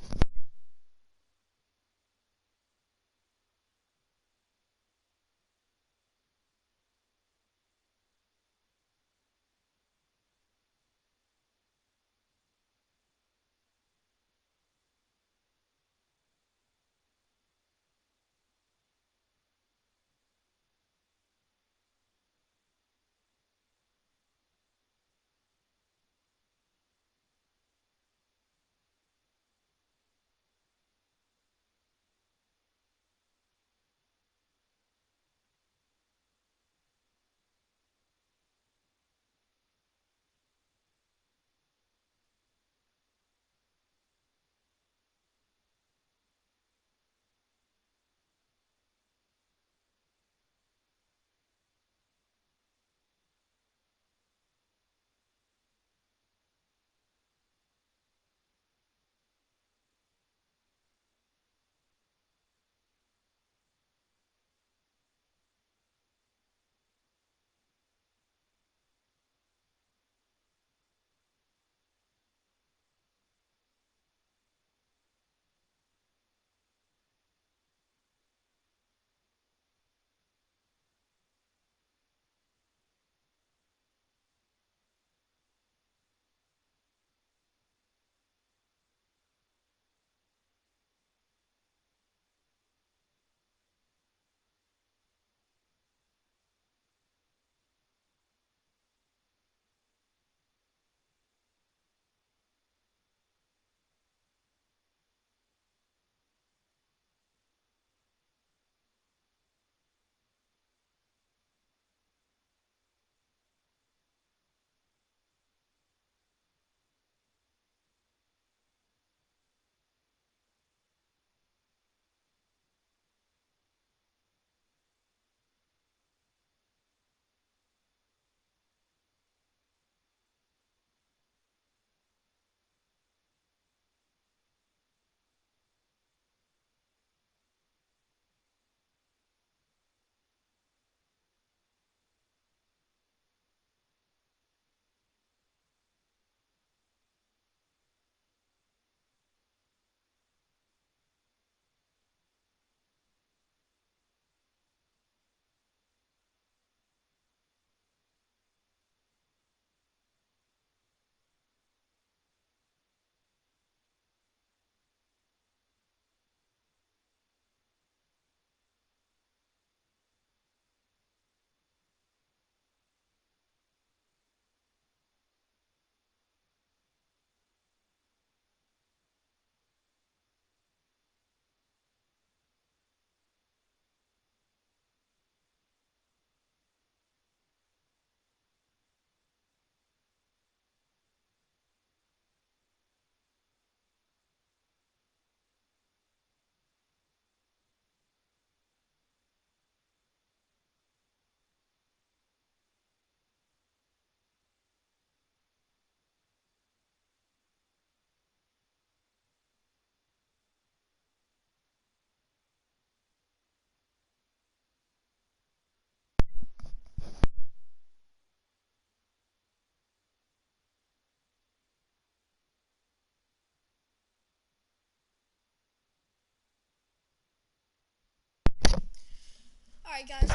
Alright, guys,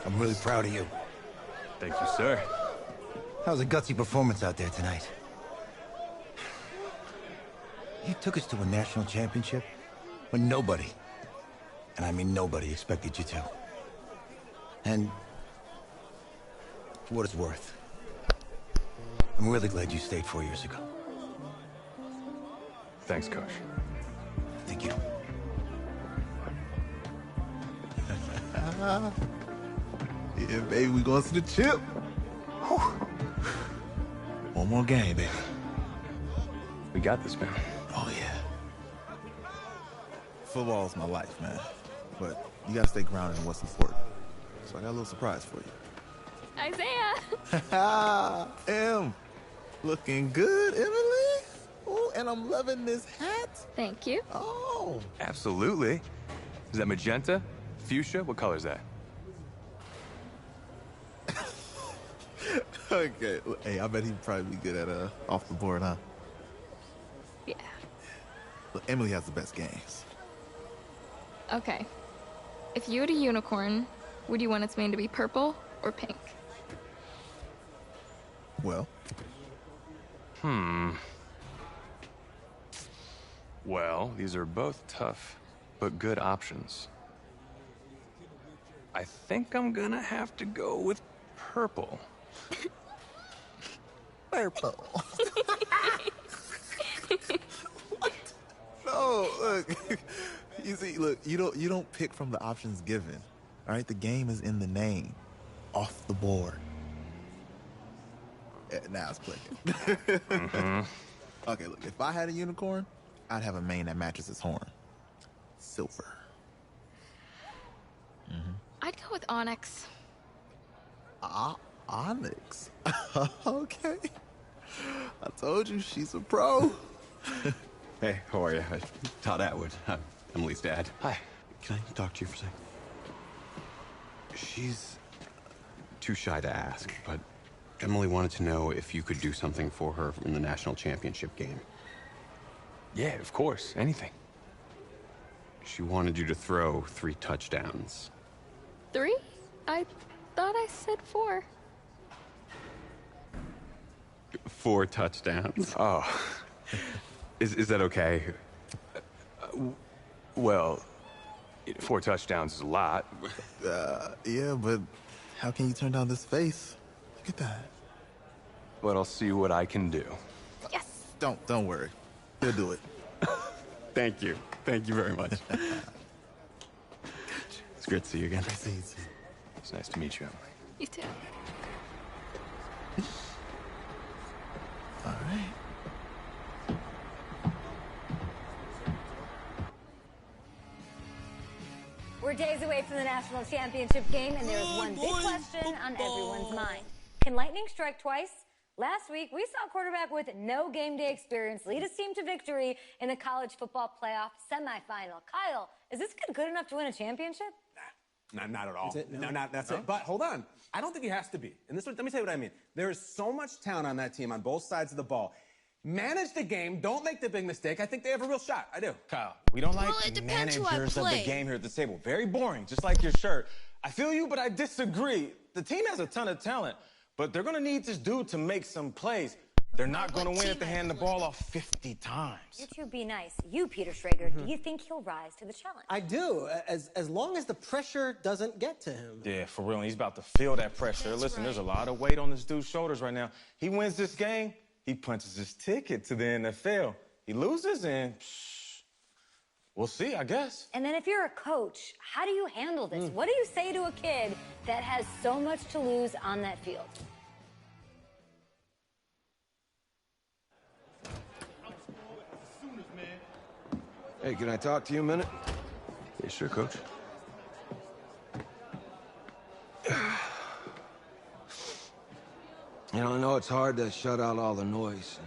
I'm really proud of you. Thank you, sir. That was a gutsy performance out there tonight. You took us to a national championship when nobody, and I mean nobody, expected you to. And for what it's worth, I'm really glad you stayed 4 years ago. Thanks, Coach. Thank you. Yeah, baby, we going to the chip. Whew. One more game, baby. We got this, man. Oh, yeah. Football's my life, man. But you gotta stay grounded in what's important. So I got a little surprise for you. Isaiah! Em, looking good, Emily. Oh, and I'm loving this hat. Thank you. Oh. Absolutely. Is that magenta? Fuchsia? What color is that? Okay. Hey, I bet he'd probably be good at off the board, huh? Yeah. Look, Emily has the best games. Okay. If you had a unicorn, would you want its mane to be purple or pink? Well? Well, these are both tough, but good options. I think I'm gonna have to go with purple. Purple. What? No, look. You see, look, you don't pick from the options given. All right, the game is in the name. Off the board. Now it's clicking. Okay, look, if I had a unicorn, I'd have a mane that matches its horn. Silver. I'd go with onyx. Onyx. Okay. I told you she's a pro. Hey, how are you? Todd Atwood. I'm Emily's dad. Hi. Can I talk to you for a second? She's too shy to ask, but Emily wanted to know if you could do something for her in the national championship game. Yeah, of course. Anything. She wanted you to throw 3 touchdowns. 3? I thought I said 4. 4 touchdowns. Oh. Is that okay? Well, 4 touchdowns is a lot. Yeah, but how can you turn down this face? Look at that. But I'll see what I can do. Yes! Don't worry. He'll do it. Thank you. Thank you very much. It's great to see you again. I see you too. It's nice to meet you, Emily. You too. All right. We're days away from the national championship game, and there's one big question on everyone's mind. Can lightning strike twice? Last week, we saw a quarterback with no game day experience lead his team to victory in the college football playoff semifinal. Kyle, is this kid good enough to win a championship? Not at all. No, that's it. But hold on. I don't think he has to be. And let me tell you what I mean. There is so much talent on that team on both sides of the ball. Manage the game. Don't make the big mistake. I think they have a real shot. I do. Kyle, we don't like managers of the game here at the table. Very boring, just like your shirt. I feel you, but I disagree. The team has a ton of talent, but they're going to need this dude to make some plays. They're not going to win if they hand the ball off 50 times. You two be nice. You, Peter Schrager, do you think he'll rise to the challenge? I do, as long as the pressure doesn't get to him. Yeah, for real. And he's about to feel that pressure. Listen, there's a lot of weight on this dude's shoulders right now. He wins this game, he punches his ticket to the NFL. He loses, and we'll see, I guess. And then if you're a coach, how do you handle this? What do you say to a kid that has so much to lose on that field? Hey, can I talk to you a minute? Yeah, sure, Coach. You know, I know it's hard to shut out all the noise.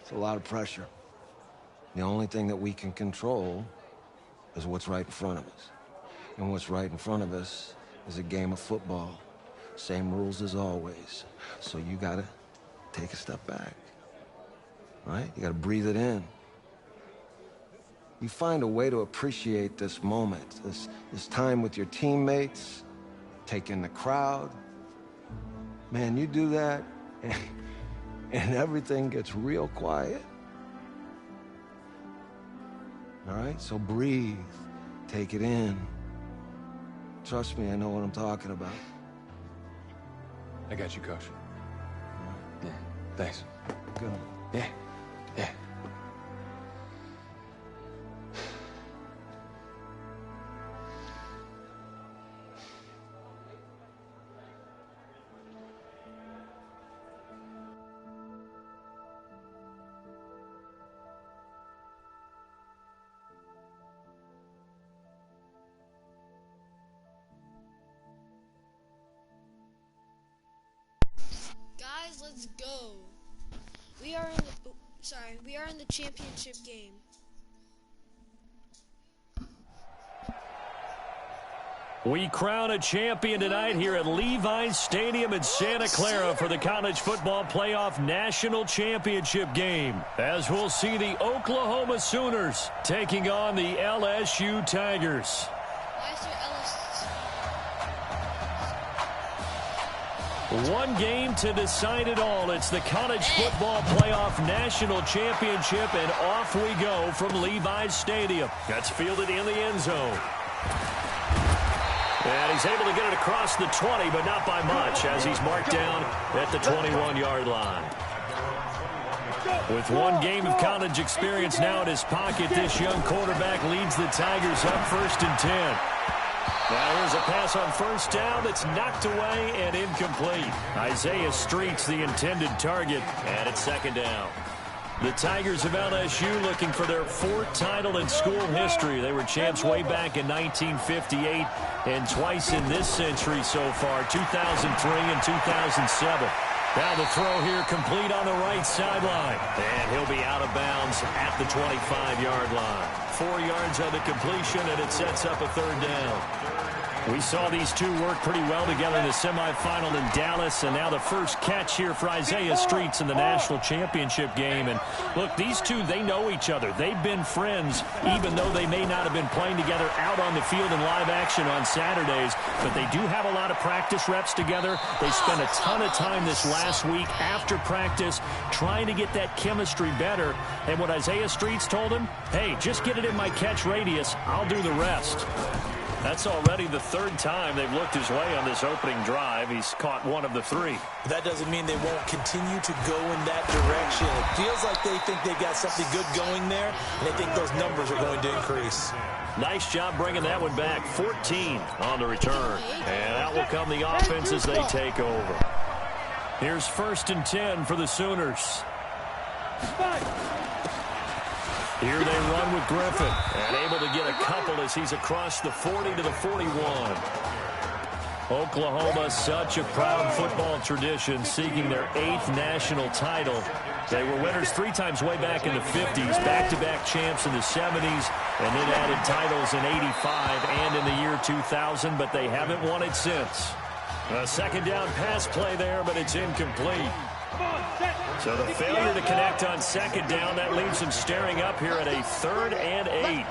It's a lot of pressure. The only thing that we can control is what's right in front of us. And what's right in front of us is a game of football. Same rules as always. So you gotta take a step back. Right? You gotta breathe it in. you find a way to appreciate this moment, this time with your teammates, take in the crowd. Man, you do that, and everything gets real quiet. All right, so breathe, take it in. Trust me, I know what I'm talking about. I got you, Coach. Yeah, thanks. Good. Yeah, yeah. Guys, let's go. We are in the championship game. We crown a champion tonight here at Levi's Stadium in Santa Clara for the College Football Playoff National Championship game. As we'll see the Oklahoma Sooners taking on the LSU Tigers. One game to decide it all. It's the College Football Playoff National Championship, and off we go from Levi's Stadium. That's fielded in the end zone. And he's able to get it across the 20, but not by much, as he's marked down at the 21-yard line. With one game of college experience now in his pocket, this young quarterback leads the Tigers up 1st and 10. Now here's a pass on first down that's knocked away and incomplete. Isaiah Street's the intended target, and it's 2nd down. The Tigers of LSU looking for their 4th title in school history. They were champs way back in 1958 and twice in this century so far, 2003 and 2007. Now the throw here complete on the right sideline. And he'll be out of bounds at the 25-yard line. 4 yards on the completion, and it sets up a 3rd down. We saw these two work pretty well together in the semifinal in Dallas, and now the first catch here for Isaiah Streets in the national championship game. And look, these two, they know each other. They've been friends, even though they may not have been playing together out on the field in live action on Saturdays, but they do have a lot of practice reps together. They spent a ton of time this last week after practice trying to get that chemistry better. And what Isaiah Streets told him, hey, just get it in my catch radius. I'll do the rest. That's already the 3rd time they've looked his way on this opening drive. He's caught 1 of the 3. That doesn't mean they won't continue to go in that direction. It feels like they think they got something good going there, and they think those numbers are going to increase. Nice job bringing that one back. 14 on the return. And out will come the offense as they take over. Here's 1st and 10 for the Sooners. Here they run with Griffin, and able to get a couple as he's across the 40 to the 41. Oklahoma, such a proud football tradition, seeking their 8th national title. They were winners 3 times way back in the 50s, back-to-back champs in the 70s, and then added titles in 85 and in the year 2000, but they haven't won it since. A 2nd down pass play there, but it's incomplete. So the failure to connect on 2nd down, that leaves him staring up here at a 3rd and 8.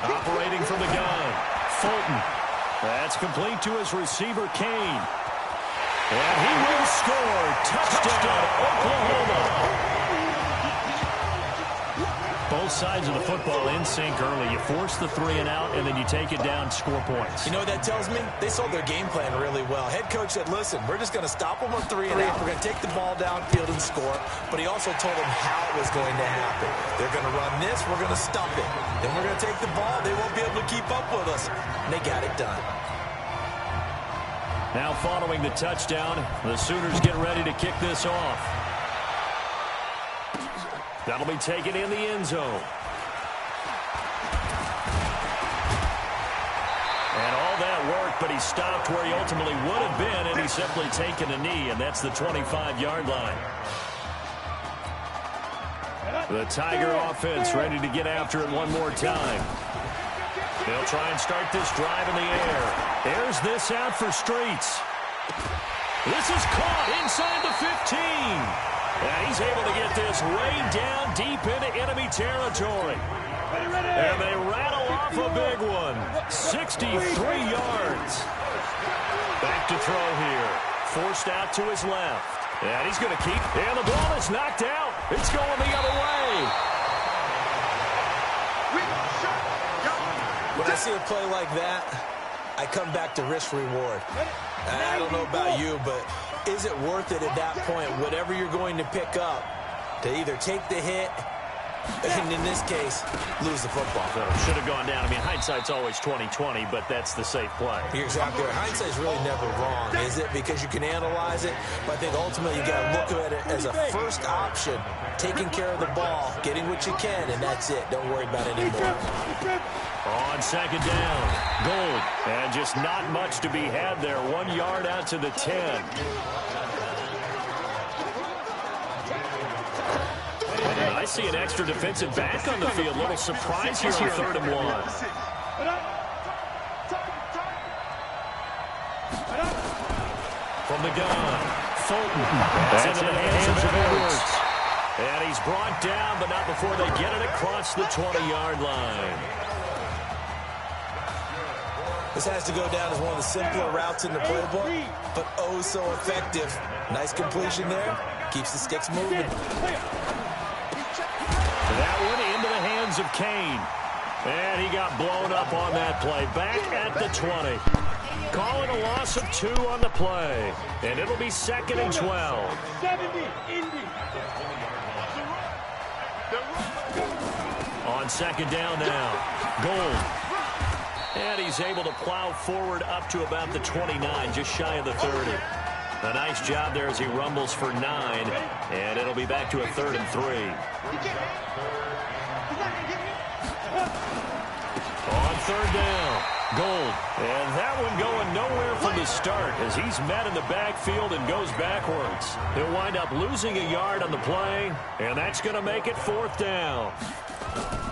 Operating from the gun, Fulton. That's complete to his receiver, Kane. And he will score. Touchdown, Oklahoma. Both sides of the football in sync early. You force the 3 and out, and then you take it down, score points. You know what that tells me? They sold their game plan really well. Head coach said, listen, we're just going to stop them on 3 and out. We're going to take the ball downfield and score. But he also told them how it was going to happen. They're going to run this. We're going to stop it. Then we're going to take the ball. They won't be able to keep up with us. And they got it done. Now following the touchdown, the Sooners get ready to kick this off. That'll be taken in the end zone. And all that work, but he stopped where he ultimately would have been, and he's simply taken a knee, and that's the 25-yard line. The Tiger offense ready to get after it one more time. They'll try and start this drive in the air. Airs this out for Streets. This is caught inside the 15. And he's able to get this way down deep into enemy territory. And they rattle off a big one. 63 yards. Back to throw here. Forced out to his left. And he's going to keep. And the ball is knocked out. It's going the other way. When I see a play like that, I come back to risk-reward. I don't know about you, but is it worth it at that point, whatever you're going to pick up, to either take the hit, and in this case, lose the football? So should have gone down. I mean, hindsight's always 20/20, but that's the safe play. You're exactly right. Hindsight's really never wrong, is it? Because you can analyze it, but I think ultimately you got to look at it as a first option, taking care of the ball, getting what you can, and that's it. Don't worry about it anymore. On second down, Gold. And just not much to be had there. 1 yard out to the 10. And I see an extra defensive back on the field. Little surprise here on 3rd and 1. From the gun, Fulton. That's into the hands of Edwards. And he's brought down, but not before they get it across the 20-yard line. This has to go down as one of the simpler routes in the playbook, but oh so effective. Nice completion there. Keeps the sticks moving. That one into the hands of Kane. And he got blown up on that play. Back at the 20. Calling a loss of 2 on the play. And it'll be 2nd and 12. On second down now. Gold. And he's able to plow forward up to about the 29, just shy of the 30. A nice job there as he rumbles for 9, and it'll be back to a 3rd and 3. On 3rd down, Gold. And that one going nowhere from the start as he's met in the backfield and goes backwards. He'll wind up losing a yard on the play, and that's going to make it 4th down.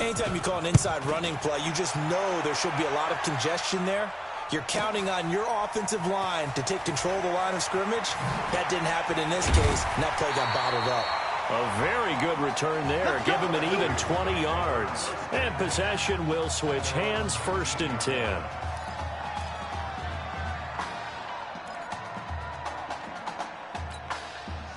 Anytime you call an inside running play, you just know there should be a lot of congestion there. You're counting on your offensive line to take control of the line of scrimmage. That didn't happen in this case, and that play got bottled up. A very good return there. Give him an even 20 yards. And possession will switch hands, 1st and 10.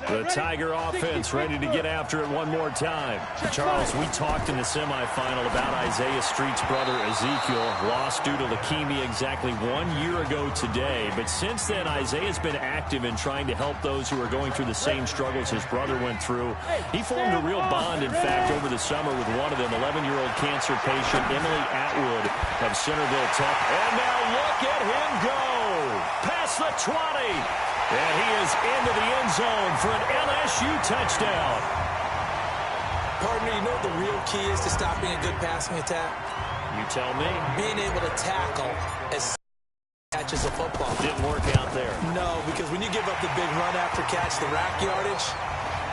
The Tiger offense ready to get after it one more time. Charles, we talked in the semifinal about Isaiah Street's brother Ezekiel, lost due to leukemia exactly 1 year ago today. But since then, Isaiah's been active in trying to help those who are going through the same struggles his brother went through. He formed a real bond, in fact, over the summer with one of them, 11-year-old cancer patient Emily Atwood of Centerville Tech. And now look at him go! Past the 20! And he is into the end zone for an LSU touchdown. Partner, you know what the real key is to stopping a good passing attack? You tell me. Being able to tackle as catches a football. Didn't work out there. No, because when you give up the big run after catch, the rack yardage,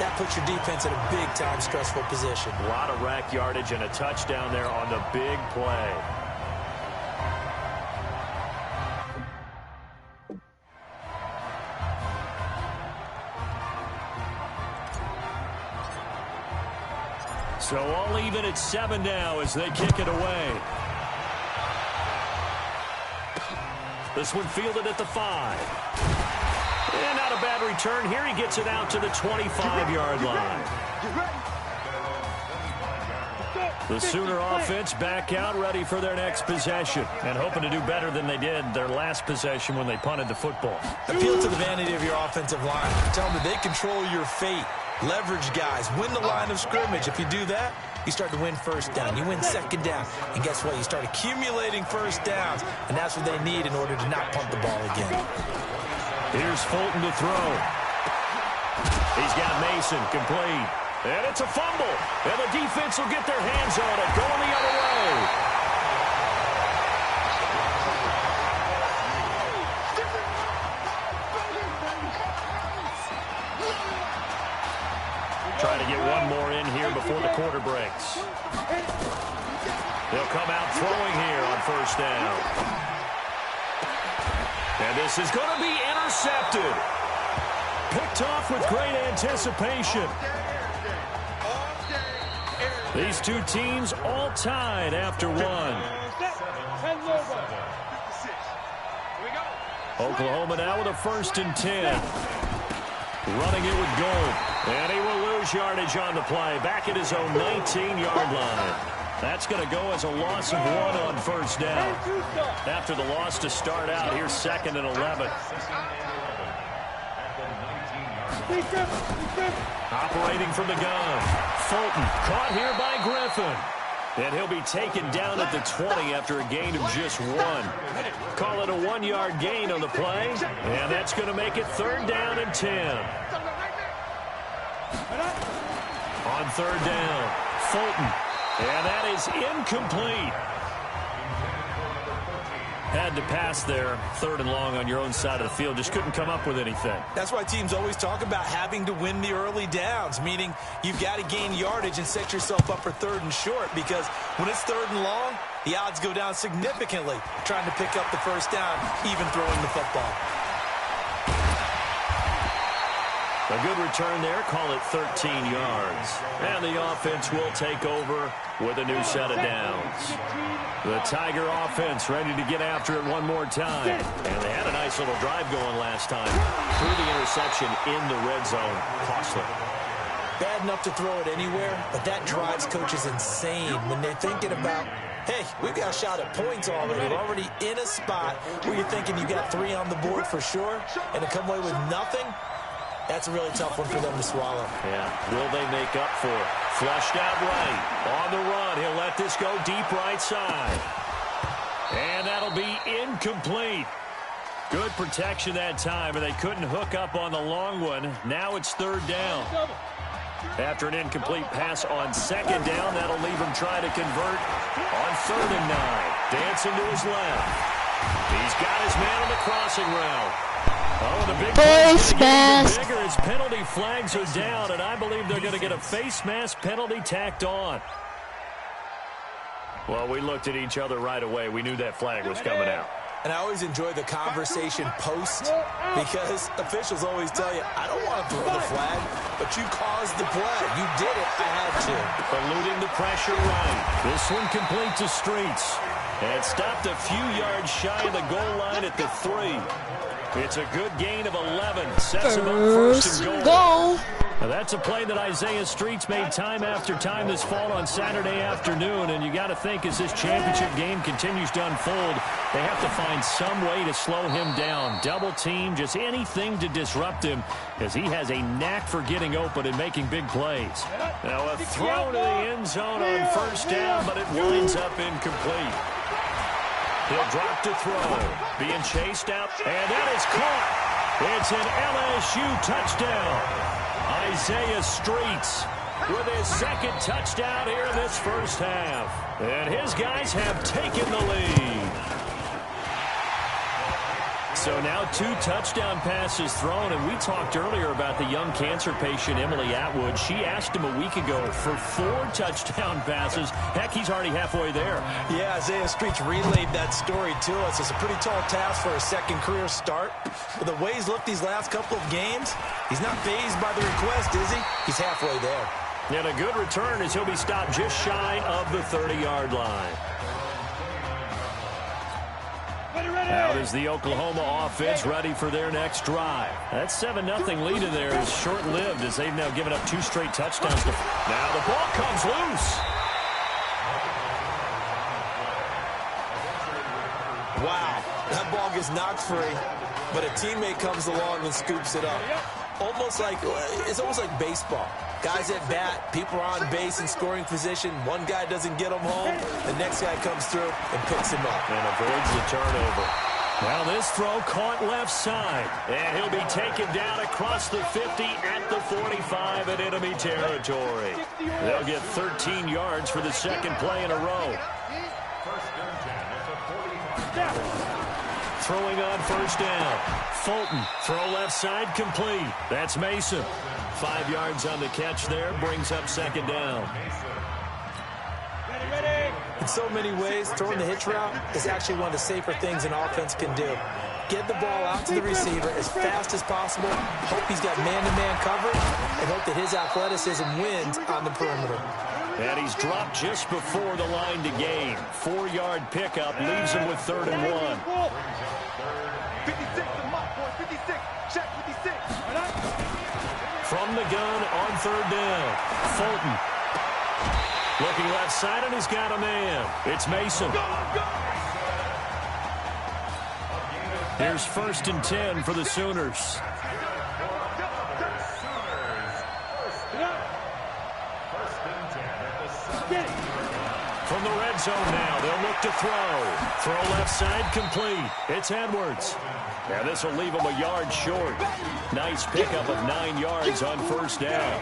that puts your defense in a big-time stressful position. A lot of rack yardage and a touchdown there on the big play. So all even at 7 now as they kick it away. This one fielded at the 5. And not a bad return. Here he gets it out to the 25-yard line. The Sooner offense back out, ready for their next possession. And hoping to do better than they did their last possession when they punted the football. Appeal to the vanity of your offensive line. Tell them that they control your fate. Leverage guys. Win the line of scrimmage. If you do that, you start to win 1st down. You win 2nd down. And guess what? You start accumulating 1st downs. And that's what they need in order to not punt the ball again. Here's Fulton to throw. He's got Mason complete. And it's a fumble. And the defense will get their hands on it. Going the other way. Trying to get one more in here before the quarter breaks. They'll come out throwing here on 1st down. And this is going to be intercepted. picked off with great anticipation. These two teams all tied after one. Oklahoma now with a 1st and 10. Running it with Gold. And he will lose yardage on the play. Back at his own 19-yard line. That's going to go as a loss of 1 on 1st down. After the loss to start out, here's 2nd and 11. Operating from the gun. Fulton caught here by Griffin. And he'll be taken down at the 20 after a gain of just 1. Call it a 1-yard gain on the play. And that's going to make it 3rd down and 10. On 3rd down, Fulton. And that is incomplete. Had to pass there, 3rd and long on your own side of the field. Just couldn't come up with anything. That's why teams always talk about having to win the early downs, meaning you've got to gain yardage and set yourself up for 3rd and short, because when it's 3rd and long, the odds go down significantly trying to pick up the 1st down, even throwing the football. A good return there. Call it 13 yards. And the offense will take over with a new set of downs. The Tiger offense ready to get after it one more time. And they had a nice little drive going last time. Through the interception in the red zone. Costly. Bad enough to throw it anywhere, but that drives coaches insane when they're thinking about, hey, we've got a shot at points already. We're already in a spot where you're thinking you got 3 on the board for sure, and to come away with nothing, that's a really tough one for them to swallow. Yeah. Will they make up for it? Flushed out right. On the run. He'll let this go deep right side. And that'll be incomplete. Good protection that time, and they couldn't hook up on the long one. Now it's 3rd down. After an incomplete pass on 2nd down, that'll leave him trying to convert on 3rd and 9. Dancing to his left. He's got his man on the crossing route. Oh, the big face mask. Bigger as penalty flags are down, and I believe they're going to get a face mask penalty tacked on. Well, we looked at each other right away. We knew that flag was coming out. And I always enjoy the conversation post, because officials always tell you, I don't want to throw the flag, but you caused the play. You did it. I had to. Eluding the pressure right. This one complete to Streets. And stopped a few yards shy of the goal line at the 3. It's a good gain of 11. Sets him up 1st and goal. Now that's a play that Isaiah Streets made time after time this fall on Saturday afternoon, and you got to think as this championship game continues to unfold, they have to find some way to slow him down. Double team, just anything to disrupt him, as he has a knack for getting open and making big plays. Now a throw to the end zone on 1st down, but it winds up incomplete. He'll drop to throw. Being chased out. And that is caught. It's an LSU touchdown. Isaiah Streets with his 2nd touchdown here in this 1st half. And his guys have taken the lead. So now 2 touchdown passes thrown, and we talked earlier about the young cancer patient, Emily Atwood. She asked him a week ago for 4 touchdown passes. Heck, he's already halfway there. Yeah, Isaiah Streets relayed that story to us. It's a pretty tall task for a 2nd career start. But the way he's looked these last couple of games, he's not fazed by the request, is he? He's halfway there. And a good return as he'll be stopped just shy of the 30-yard line. Out is the Oklahoma offense ready for their next drive. That 7-0 lead in there is short-lived as they've now given up 2 straight touchdowns. Now the ball comes loose. Wow, that ball gets knocked free, but a teammate comes along and scoops it up. It's almost like baseball. Guys at bat, people are on base in scoring position. One guy doesn't get them home. The next guy comes through and picks him up. And avoids the turnover. Now this throw caught left side. And he'll be taken down across the 50 at the 45 in enemy territory. They'll get 13 yards for the 2nd play in a row. Throwing on 1st down. Fulton, throw left side, complete. That's Mason. 5 yards on the catch there, brings up 2nd down. In so many ways, throwing the hitch route is actually one of the safer things an offense can do. Get the ball out to the receiver as fast as possible. Hope he's got man-to-man coverage, and hope that his athleticism wins on the perimeter. And he's dropped just before the line to gain. 4-yard pickup leaves him with 3rd and 1. 56, the mark, boy. 56. Check 56. From the gun on 3rd down. Fulton. Looking left side, and he's got a man. It's Mason. Here's 1st and 10 for the Sooners. From the red zone now, they'll look to throw. Throw left side, complete. It's Edwards. Now this will leave him a yard short. Nice pickup of 9 yards on 1st down.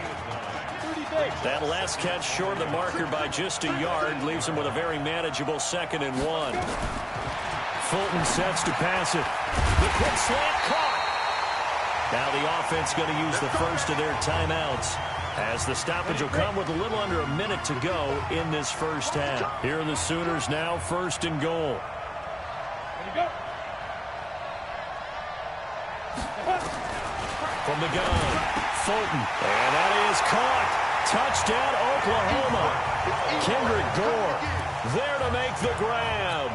That last catch short of the marker by just a yard leaves him with a very manageable 2nd and 1. Fulton sets to pass it. The quick slant caught. Now the offense going to use the first of their timeouts, as the stoppage will come with a little under a minute to go in this first half. Here are the Sooners now, 1st and goal. From the gun, Fulton. And that is caught. Touchdown, Oklahoma. Kendrick Gore there to make the grab,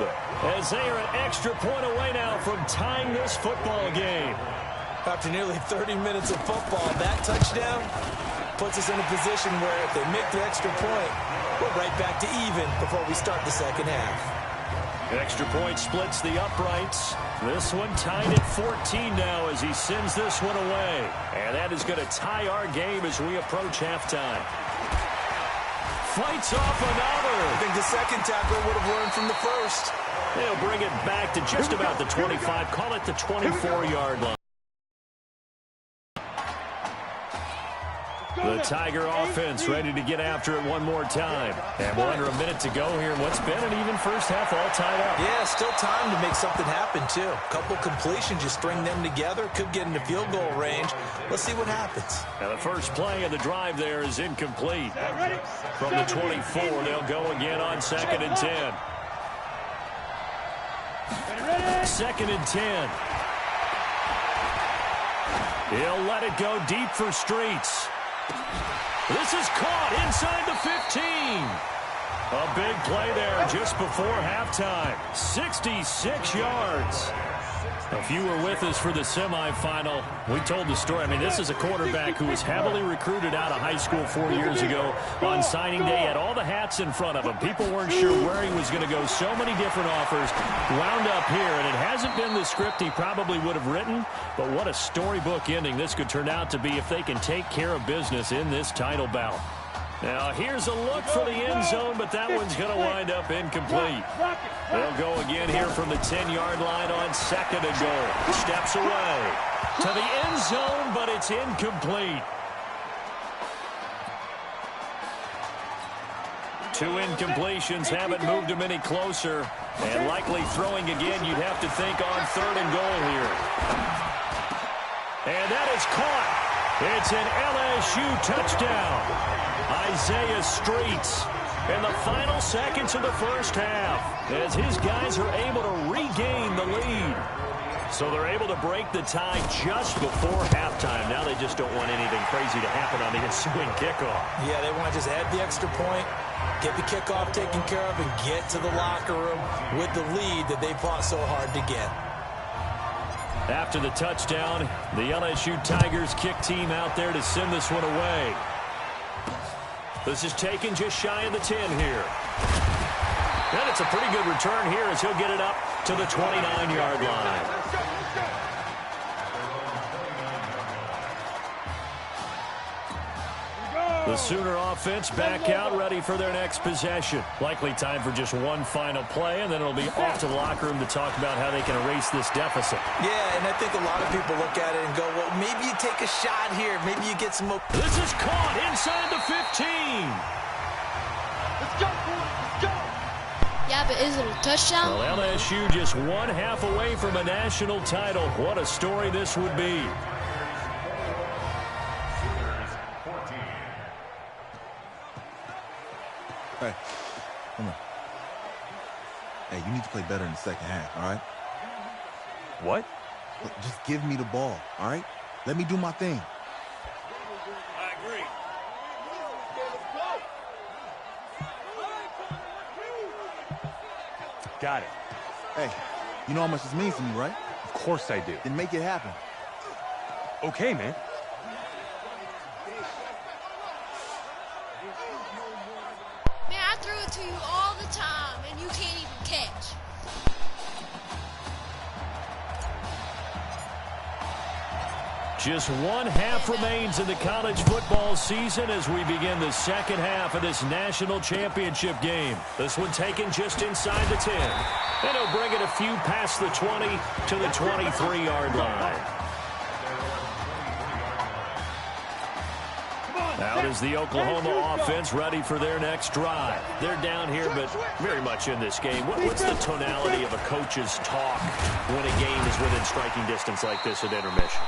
as they are an extra point away now from tying this football game. After nearly 30 minutes of football, that touchdown puts us in a position where if they make the extra point, we're right back to even before we start the second half. Extra point splits the uprights. This one tied at 14 now as he sends this one away. And that is going to tie our game as we approach halftime. Fights off another. I think the second tackler would have learned from the first. They'll bring it back to just about the 25. Call it the 24-yard line. The Tiger offense ready to get after it one more time. And we're under a minute to go here in what's been an even first half, all tied up. Yeah, still time to make something happen, too. A couple completions, you string them together, could get into field goal range. Let's see what happens. Now the first play of the drive there is incomplete. From the 24, they'll go again on 2nd and 10. 2nd and 10. He'll let it go deep for Streets. This is caught inside the 15. A big play there just before halftime. 66 yards. If you were with us for the semifinal, we told the story. I mean, this is a quarterback who was heavily recruited out of high school 4 years ago. On signing day, had all the hats in front of him. People weren't sure where he was going to go. So many different offers. Wound up here, and it hasn't been the script he probably would have written. But what a storybook ending this could turn out to be if they can take care of business in this title bout. Now, here's a look for the end zone, but that one's going to wind up incomplete. They'll go again here from the 10-yard line on 2nd and goal. Steps away to the end zone, but it's incomplete. 2 incompletions haven't moved him any closer. And likely throwing again, you'd have to think on 3rd and goal here. And that is caught. It's an LSU touchdown. Isaiah Streets in the final seconds of the first half as his guys are able to regain the lead. So they're able to break the tie just before halftime. Now they just don't want anything crazy to happen on the ensuing kickoff. Yeah, they want to just add the extra point, get the kickoff taken care of, and get to the locker room with the lead that they fought so hard to get. After the touchdown, the LSU Tigers kick team out there to send this one away. This is taken just shy of the 10 here. And it's a pretty good return here as he'll get it up to the 29-yard line. The Sooner offense back out, ready for their next possession. Likely time for just one final play, and then it'll be off to the locker room to talk about how they can erase this deficit. Yeah, and I think a lot of people look at it and go, well, maybe you take a shot here. Maybe you get some... This is caught inside the 15. Let's go, boys. Let's go. Yeah, but is it a touchdown? Well, LSU just 1/2 away from a national title. What a story this would be. Hey, come on. Hey, you need to play better in the second half, all right? What? Look, just give me the ball, all right? Let me do my thing. I agree. Got it. Hey, you know how much this means to me, right? Of course I do. Then make it happen. Okay, man. Man, I threw it to you all the time, and you can't even catch. Just one half remains in the college football season as we begin the second half of this national championship game. This one taken just inside the 10. And he'll bring it a few past the 20 to the 23-yard line. Out is the Oklahoma offense ready for their next drive. They're down here, but very much in this game. What's the tonality of a coach's talk when a game is within striking distance like this at intermission?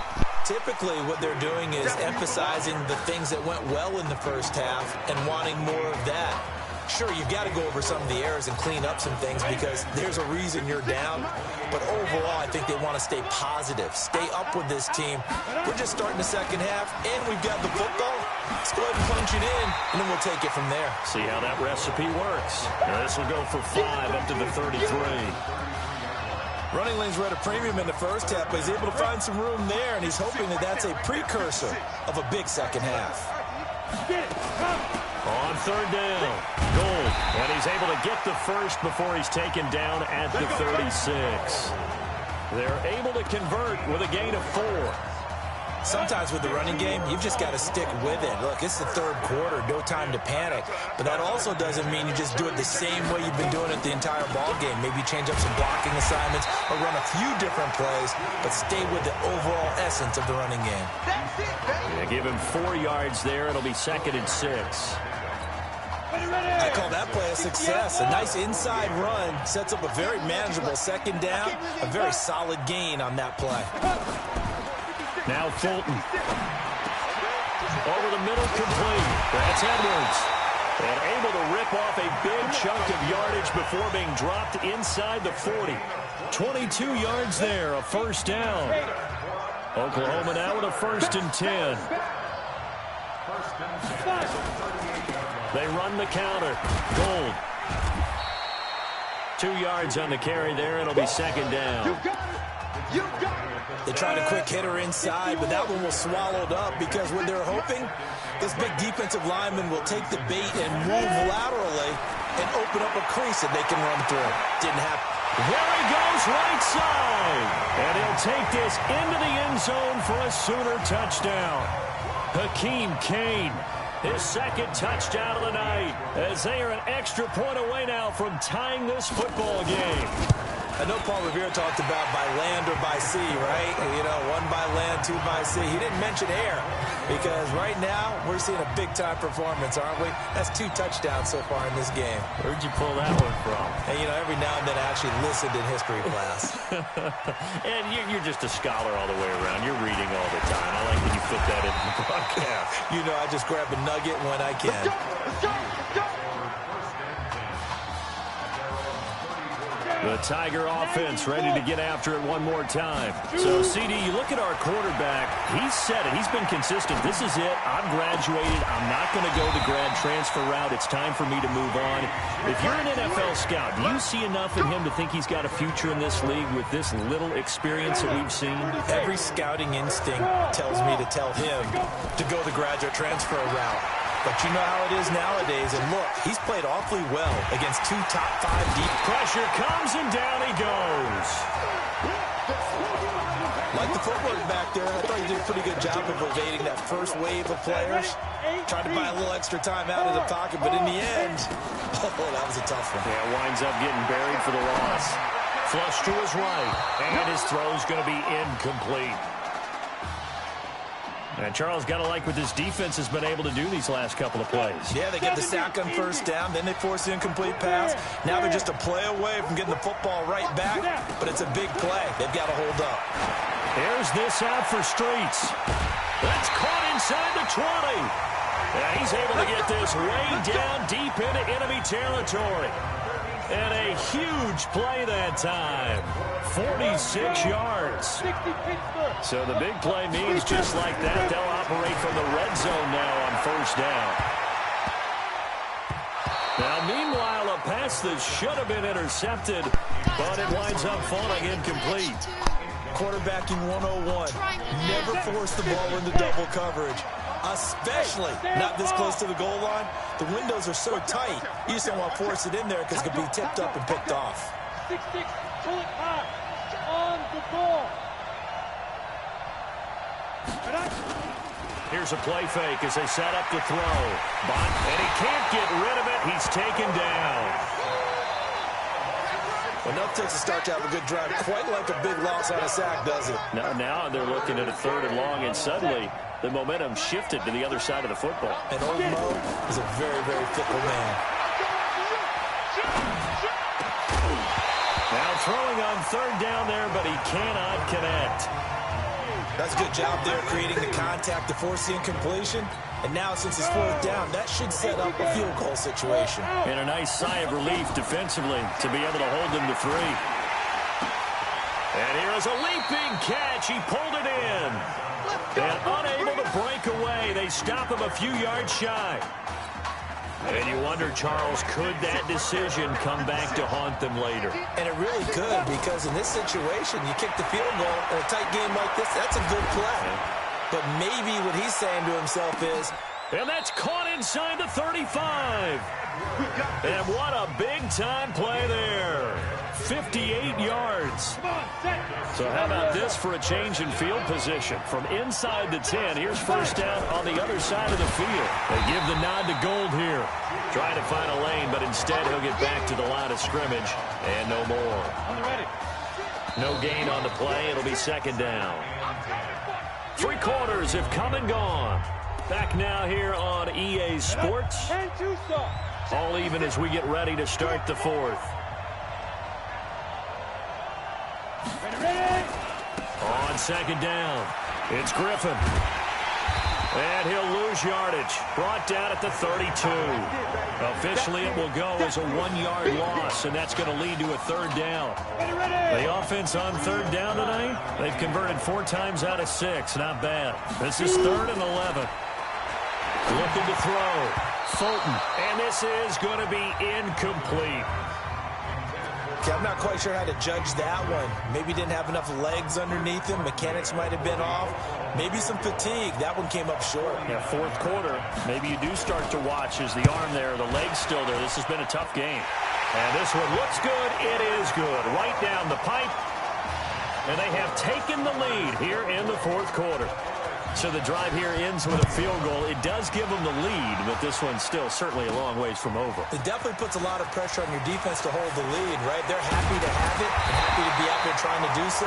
Typically, what they're doing is emphasizing the things that went well in the first half and wanting more of that. Sure, you've got to go over some of the errors and clean up some things because there's a reason you're down. But overall, I think they want to stay positive, stay up with this team. We're just starting the second half, and we've got the football. Let's go ahead and punch it in, and then we'll take it from there. See how that recipe works. Now this will go for 5 up to the 33. Running lanes were at a premium in the first half, but he's able to find some room there, and he's hoping that that's a precursor of a big second half. On third down, Gold, and he's able to get the first before he's taken down at the 36. They're able to convert with a gain of 4. Sometimes with the running game, you've just got to stick with it. Look, it's the third quarter, no time to panic. But that also doesn't mean you just do it the same way you've been doing it the entire ball game. Maybe change up some blocking assignments or run a few different plays, but stay with the overall essence of the running game. Yeah, give him 4 yards there. It'll be 2nd and 6. I call that play a success. A nice inside run sets up a very manageable second down, a very solid gain on that play. Now Fulton. Over the middle, complete. That's Edwards. And able to rip off a big chunk of yardage before being dropped inside the 40. 22 yards there, a first down. Oklahoma now with a 1st and 10. They run the counter. Gold. 2 yards on the carry there. It'll be 2nd down. They tried a quick hitter inside, but that one was swallowed up because what they're hoping, this big defensive lineman will take the bait and move laterally and open up a crease that they can run through. Didn't happen. There he goes, right side. And he'll take this into the end zone for a Sooner touchdown. Hakeem Kane, his 2nd touchdown of the night, as they are an extra point away now from tying this football game. I know Paul Revere talked about by land or by sea, right? You know, 1 by land, 2 by sea. He didn't mention air because right now we're seeing a big-time performance, aren't we? That's 2 touchdowns so far in this game. Where'd you pull that one from? And, you know, every now and then I actually listened in history class. And you're just a scholar all the way around. You're reading all the time. I like when you fit that in the broadcast. You know, I just grab a nugget when I can. Let's go! The Tiger offense ready to get after it one more time. So, CD, you look at our quarterback. He's said it. He's been consistent. This is it. I've graduated. I'm not going to go the grad transfer route. It's time for me to move on. If you're an NFL scout, do you see enough in him to think he's got a future in this league with this little experience that we've seen? Every scouting instinct tells me to tell him to go the graduate transfer route. But you know how it is nowadays. And look, he's played awfully well against 2 top 5 deep. Pressure comes and down he goes. Like the footwork back there, I thought he did a pretty good job of evading that first wave of players. Tried to buy a little extra time out of the pocket, but in the end, oh, that was a tough one. Yeah, winds up getting buried for the loss. Flush to his right, and his throw's going to be incomplete. And Charles got to like what this defense has been able to do these last couple of plays. Yeah, they get the sack on first down, then they force the incomplete pass. Now they're just a play away from getting the football right back, but it's a big play. They've got to hold up. Here's this out for Streets. That's caught inside the 20. And he's able to get this way down deep into enemy territory. And a huge play that time. 46 yards. So the big play means just like that, they'll operate from the red zone now on first down. Now, meanwhile, a pass that should have been intercepted, but it winds up falling incomplete. Quarterbacking 101. Never force the ball into double coverage, especially not this close to the goal line. The windows are so tight, you just don't want to force it in there because it could be tipped up and picked off. 6-6, pull it hard, on the ball. Here's a play fake as they set up to throw. And he can't get rid of it. He's taken down. Enough takes a start to have a good drive. Quite like a big loss on a sack, does it? Now they're looking at a 3rd and long, and suddenly the momentum shifted to the other side of the football. And old Mo is a very, very fickle man. Now throwing on 3rd down there, but he cannot connect. That's a good job there, creating the contact to force the incompletion. And now, since it's 4th down, that should set up a field goal situation. And a nice sigh of relief defensively to be able to hold them to 3. And here is a leaping catch. He pulled it in. And unable to break away. They stop him a few yards shy. And you wonder, Charles, could that decision come back to haunt them later? And it really could, because in this situation, you kick the field goal in a tight game like this, that's a good play. But maybe what he's saying to himself is... And that's caught inside the 35. And what a big-time play there. 58 yards. So how about this for a change in field position? From inside the 10, here's first down on the other side of the field. They give the nod to Gold here. Trying to find a lane, but instead he'll get back to the line of scrimmage. And no more. No gain on the play. It'll be 2nd down. 3 quarters have come and gone. Back now here on EA Sports. All even as we get ready to start the 4th. On 2nd down, it's Griffin. And he'll lose yardage. Brought down at the 32. Officially, it will go as a 1-yard loss, and that's going to lead to a 3rd down. The offense on 3rd down tonight, they've converted 4 times out of 6. Not bad. This is 3rd and 11. Looking to throw. Fulton. And this is going to be incomplete. Okay, I'm not quite sure how to judge that one. Maybe didn't have enough legs underneath him. Mechanics might have been off. Maybe some fatigue. That one came up short. Yeah, 4th quarter. Maybe you do start to watch as the arm there, the leg's still there. This has been a tough game. And this one looks good. It is good. Right down the pipe. And they have taken the lead here in the 4th quarter. So the drive here ends with a field goal. It does give them the lead, but this one's still certainly a long ways from over. It definitely puts a lot of pressure on your defense to hold the lead, right? They're happy to have it and happy to be out there trying to do so.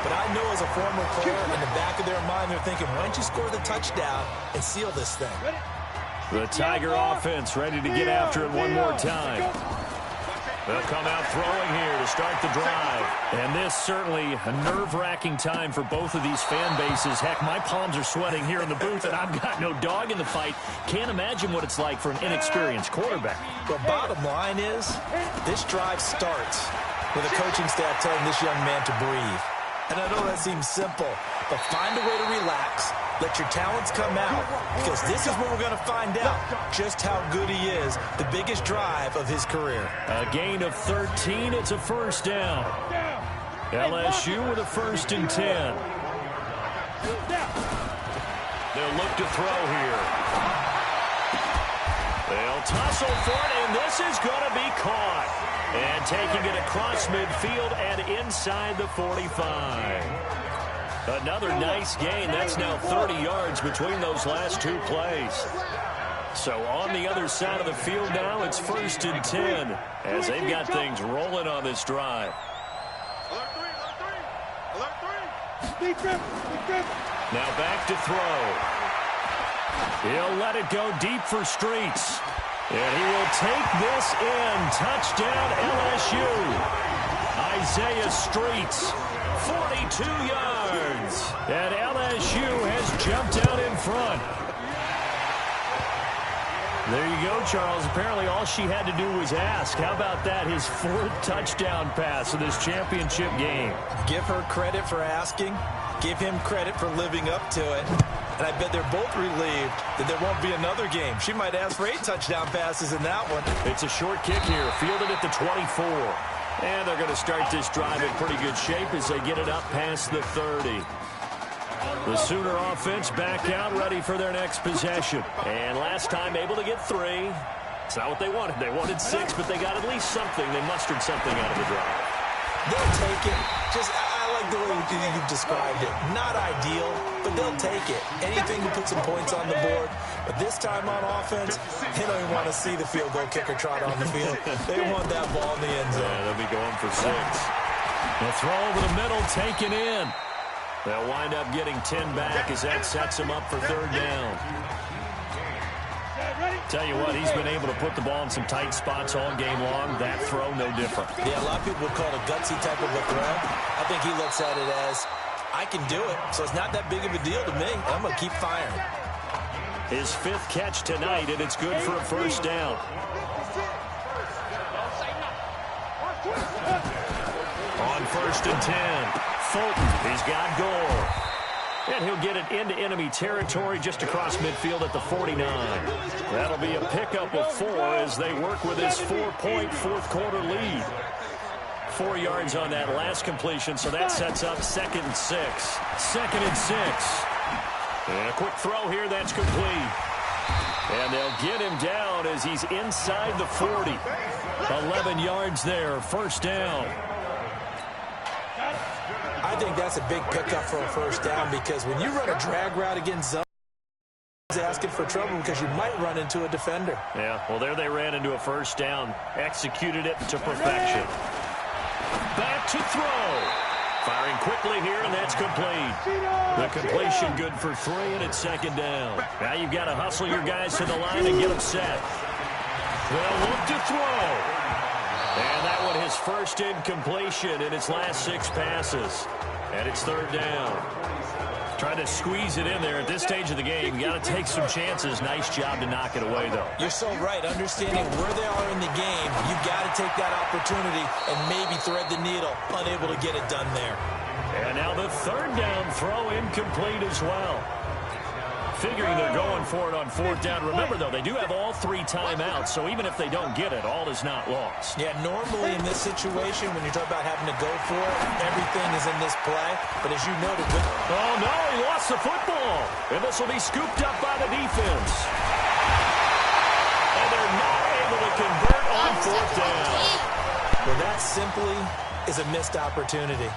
But I know as a former player, in the back of their mind, they're thinking, why don't you score the touchdown and seal this thing? The Tiger offense ready to get after it one more time. They'll come out throwing here to start the drive. And this certainly a nerve-wracking time for both of these fan bases. Heck, my palms are sweating here in the booth, and I've got no dog in the fight. Can't imagine what it's like for an inexperienced quarterback. The bottom line is, this drive starts with a coaching staff telling this young man to breathe. And I know that seems simple, but find a way to relax. Let your talents come out, because this is where we're going to find out just how good he is. The biggest drive of his career. A gain of 13. It's a first down. LSU with a 1st and 10. They'll look to throw here. They'll tussle for it, and this is going to be caught. And taking it across midfield and inside the 45. Another nice gain. That's now 30 yards between those last 2 plays. So on the other side of the field now, it's 1st and 10 as they've got things rolling on this drive. Now back to throw. He'll let it go deep for Streets. And he will take this in. Touchdown LSU. Isaiah Streets. 42 yards. And LSU has jumped out in front. There you go, Charles. Apparently all she had to do was ask. How about that? His 4th touchdown pass in this championship game. Give her credit for asking. Give him credit for living up to it. And I bet they're both relieved that there won't be another game. She might ask for 8 touchdown passes in that one. It's a short kick here, fielded at the 24. And they're going to start this drive in pretty good shape as they get it up past the 30. The Sooner offense back out, ready for their next possession. And last time able to get 3. It's not what they wanted. They wanted 6, but they got at least something. They mustered something out of the drive. They'll take it. I like the way you've described it. Not ideal, but they'll take it. Anything to put some points on the board. But this time on offense, they don't even want to see the field goal kicker trot on the field. They want that ball in the end zone. Yeah, they'll be going for 6. The throw over the middle, taken in. They'll wind up getting 10 back as that sets them up for 3rd down. Tell you what, he's been able to put the ball in some tight spots all game long. That throw, no different. Yeah, a lot of people would call it a gutsy type of a throw. I think he looks at it as, I can do it, so it's not that big of a deal to me. I'm going to keep firing. His 5th catch tonight, and it's good for a 1st down. On 1st and 10. Fulton, he's got Gore. And he'll get it into enemy territory just across midfield at the 49. That'll be a pickup of 4 as they work with his 4-point 4th quarter lead. 4 yards on that last completion, so that sets up 2nd and 6. 2nd and 6. And a quick throw here, that's complete. And they'll get him down as he's inside the 40. 11 yards there, 1st down. I think that's a big pickup for a 1st down because when you run a drag route against zone, it's asking for trouble because you might run into a defender. Yeah, well, there they ran into a 1st down. Executed it to perfection. Back to throw. Firing quickly here, and that's complete. The completion good for 3, and it's 2nd down. Now you've got to hustle your guys to the line and get them set. They'll look to throw. And that one his 1st incompletion in its last 6 passes. And it's 3rd down. Trying to squeeze it in there at this stage of the game. You got to take some chances. Nice job to knock it away, though. You're so right. Understanding where they are in the game, you got to take that opportunity and maybe thread the needle. Unable to get it done there. And now the 3rd down throw incomplete as well. Figuring they're going for it on 4th down. Remember, though, they do have all 3 timeouts, so even if they don't get it, all is not lost. Yeah, normally in this situation, when you talk about having to go for it, everything is in this play. But as you noted, oh, no, he lost the football. And this will be scooped up by the defense. And they're not able to convert on 4th down. Well, that simply is a missed opportunity.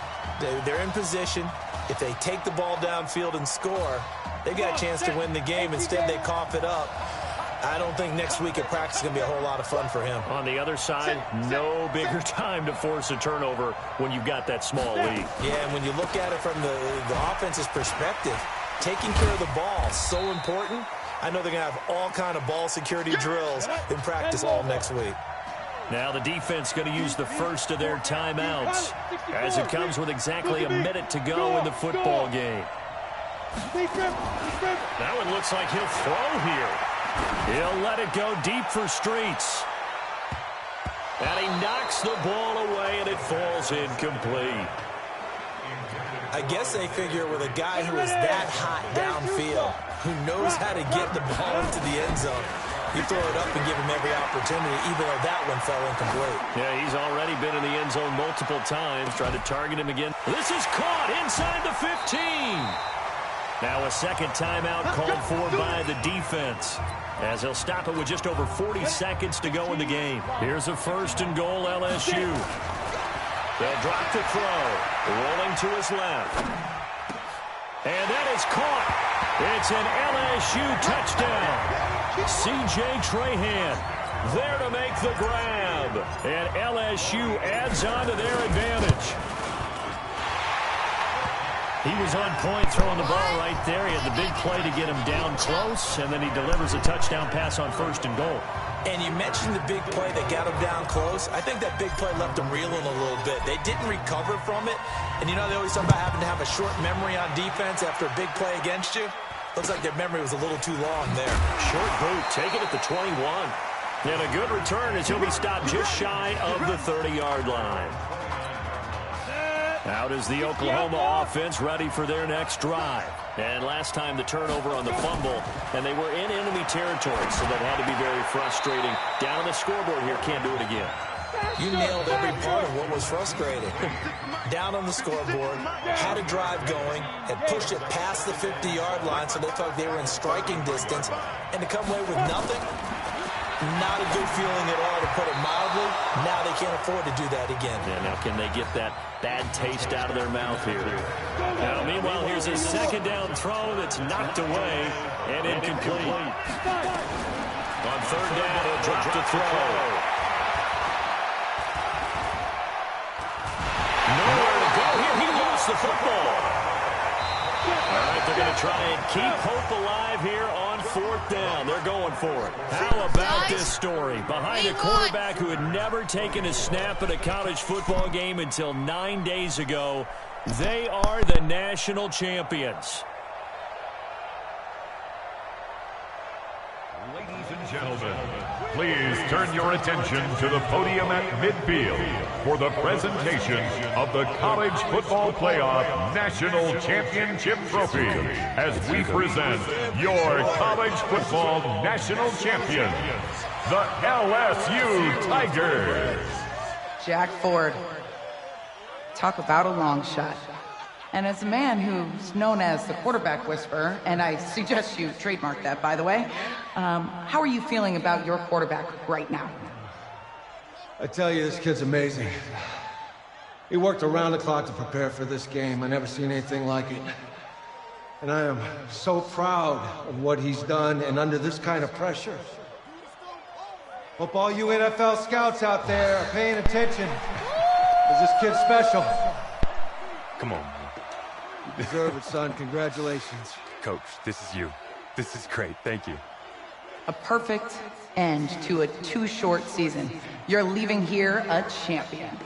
They're in position. If they take the ball downfield and score, they've got a chance to win the game. Instead, they cough it up. I don't think next week at practice is going to be a whole lot of fun for him. On the other side, no bigger time to force a turnover when you've got that small lead. Yeah, and when you look at it from the offense's perspective, taking care of the ball is so important. I know they're going to have all kind of ball security drills in practice all next week. Now the defense going to use the 1st of their timeouts as it comes with exactly a minute to go in the football game. That one looks like he'll throw here. He'll let it go deep for Streets. And he knocks the ball away, and it falls incomplete. I guess they figure with a guy who is that hot downfield, who knows how to get the ball into the end zone, you throw it up and give him every opportunity, even though that one fell incomplete. Yeah, he's already been in the end zone multiple times, trying to target him again. This is caught inside the 15. Now a 2nd timeout called for by the defense, as he'll stop it with just over 40 seconds to go in the game. Here's a 1st and goal, LSU. They'll drop the throw, rolling to his left. And that is caught. It's an LSU touchdown. C.J. Trahan there to make the grab. And LSU adds on to their advantage. He was on point throwing the ball right there. He had the big play to get him down close, and then he delivers a touchdown pass on 1st and goal. And you mentioned the big play that got him down close. I think that big play left him reeling a little bit. They didn't recover from it. And, you know, they always talk about having to have a short memory on defense after a big play against you. Looks like their memory was a little too long there. Short boot, taken at the 21. And a good return as he'll be stopped just shy of the 30-yard line. Out is the Oklahoma offense ready for their next drive. And last time the turnover on the fumble, and they were in enemy territory, so that had to be very frustrating. Down on the scoreboard here, can't do it again. You nailed every part of what was frustrating. Down on the scoreboard, had a drive going, had pushed it past the 50-yard line, so they felt they were in striking distance, and to come away with nothing, not a good feeling at all, to put it mildly. Now they can't afford to do that again. Yeah, now can they get that bad taste out of their mouth here? Now, meanwhile, here's a second down throw that's knocked away and incomplete. On third down, he'll drop to throw. Nowhere to go here. He lost the football. All right, they're going to try and keep hope alive here on fourth down. They're going for it. How about this story? Behind a quarterback who had never taken a snap at a college football game until 9 days ago, they are the national champions. Ladies and gentlemen, please turn your attention to the podium at midfield for the presentation of the College Football Playoff National Championship Trophy as we present your college football national champions, the LSU Tigers. Jack Ford. Talk about a long shot. And as a man who's known as the quarterback whisperer, and I suggest you trademark that, by the way, how are you feeling about your quarterback right now? I tell you, this kid's amazing. He worked around the clock to prepare for this game. I never seen anything like it. And I am so proud of what he's done, and under this kind of pressure. Hope all you NFL scouts out there are paying attention, because this kid's special. Come on, man. You deserve it, son. Congratulations. Coach, this is you. This is great. Thank you. A perfect end to a too short season. You're leaving here a champion.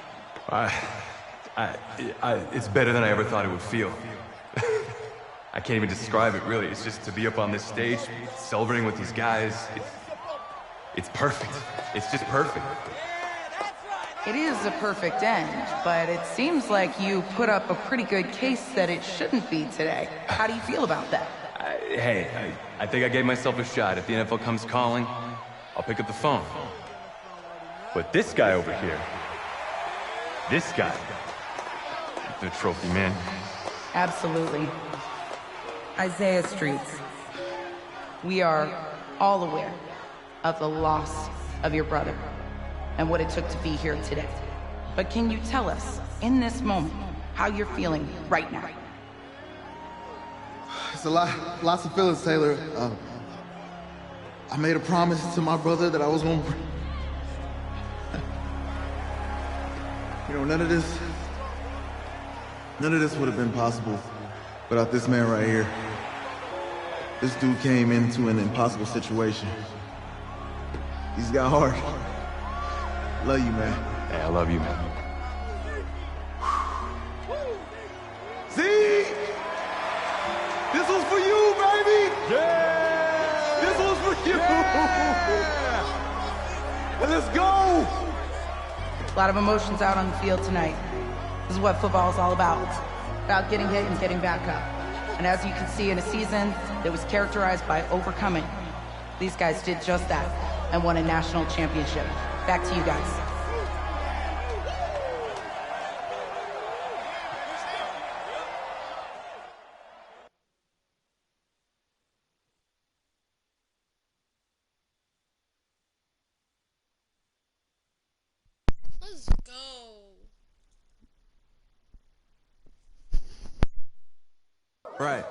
It's better than I ever thought it would feel. I can't even describe it, really. It's just to be up on this stage, celebrating with these guys. It's perfect. It's just perfect. It is a perfect end, but it seems like you put up a pretty good case that it shouldn't be today. How do you feel about that? I think I gave myself a shot. If the NFL comes calling, I'll pick up the phone. But this guy over here, this guy, the trophy, man. Absolutely. Isaiah Streets, we are all aware of the loss of your brother and what it took to be here today. But can you tell us, in this moment, how you're feeling right now? It's lots of feelings, Taylor. I made a promise to my brother that I was going to... You know, none of this would have been possible without this man right here. This dude came into an impossible situation. He's got heart. Love you, man. Hey, I love you, man. See? This was for you, baby! Yeah! This was for you! Yeah! And let's go! A lot of emotions out on the field tonight. This is what football is all about. About getting hit and getting back up. And as you can see, in a season that was characterized by overcoming, these guys did just that and won a national championship. Back to you guys. Let's go. Right.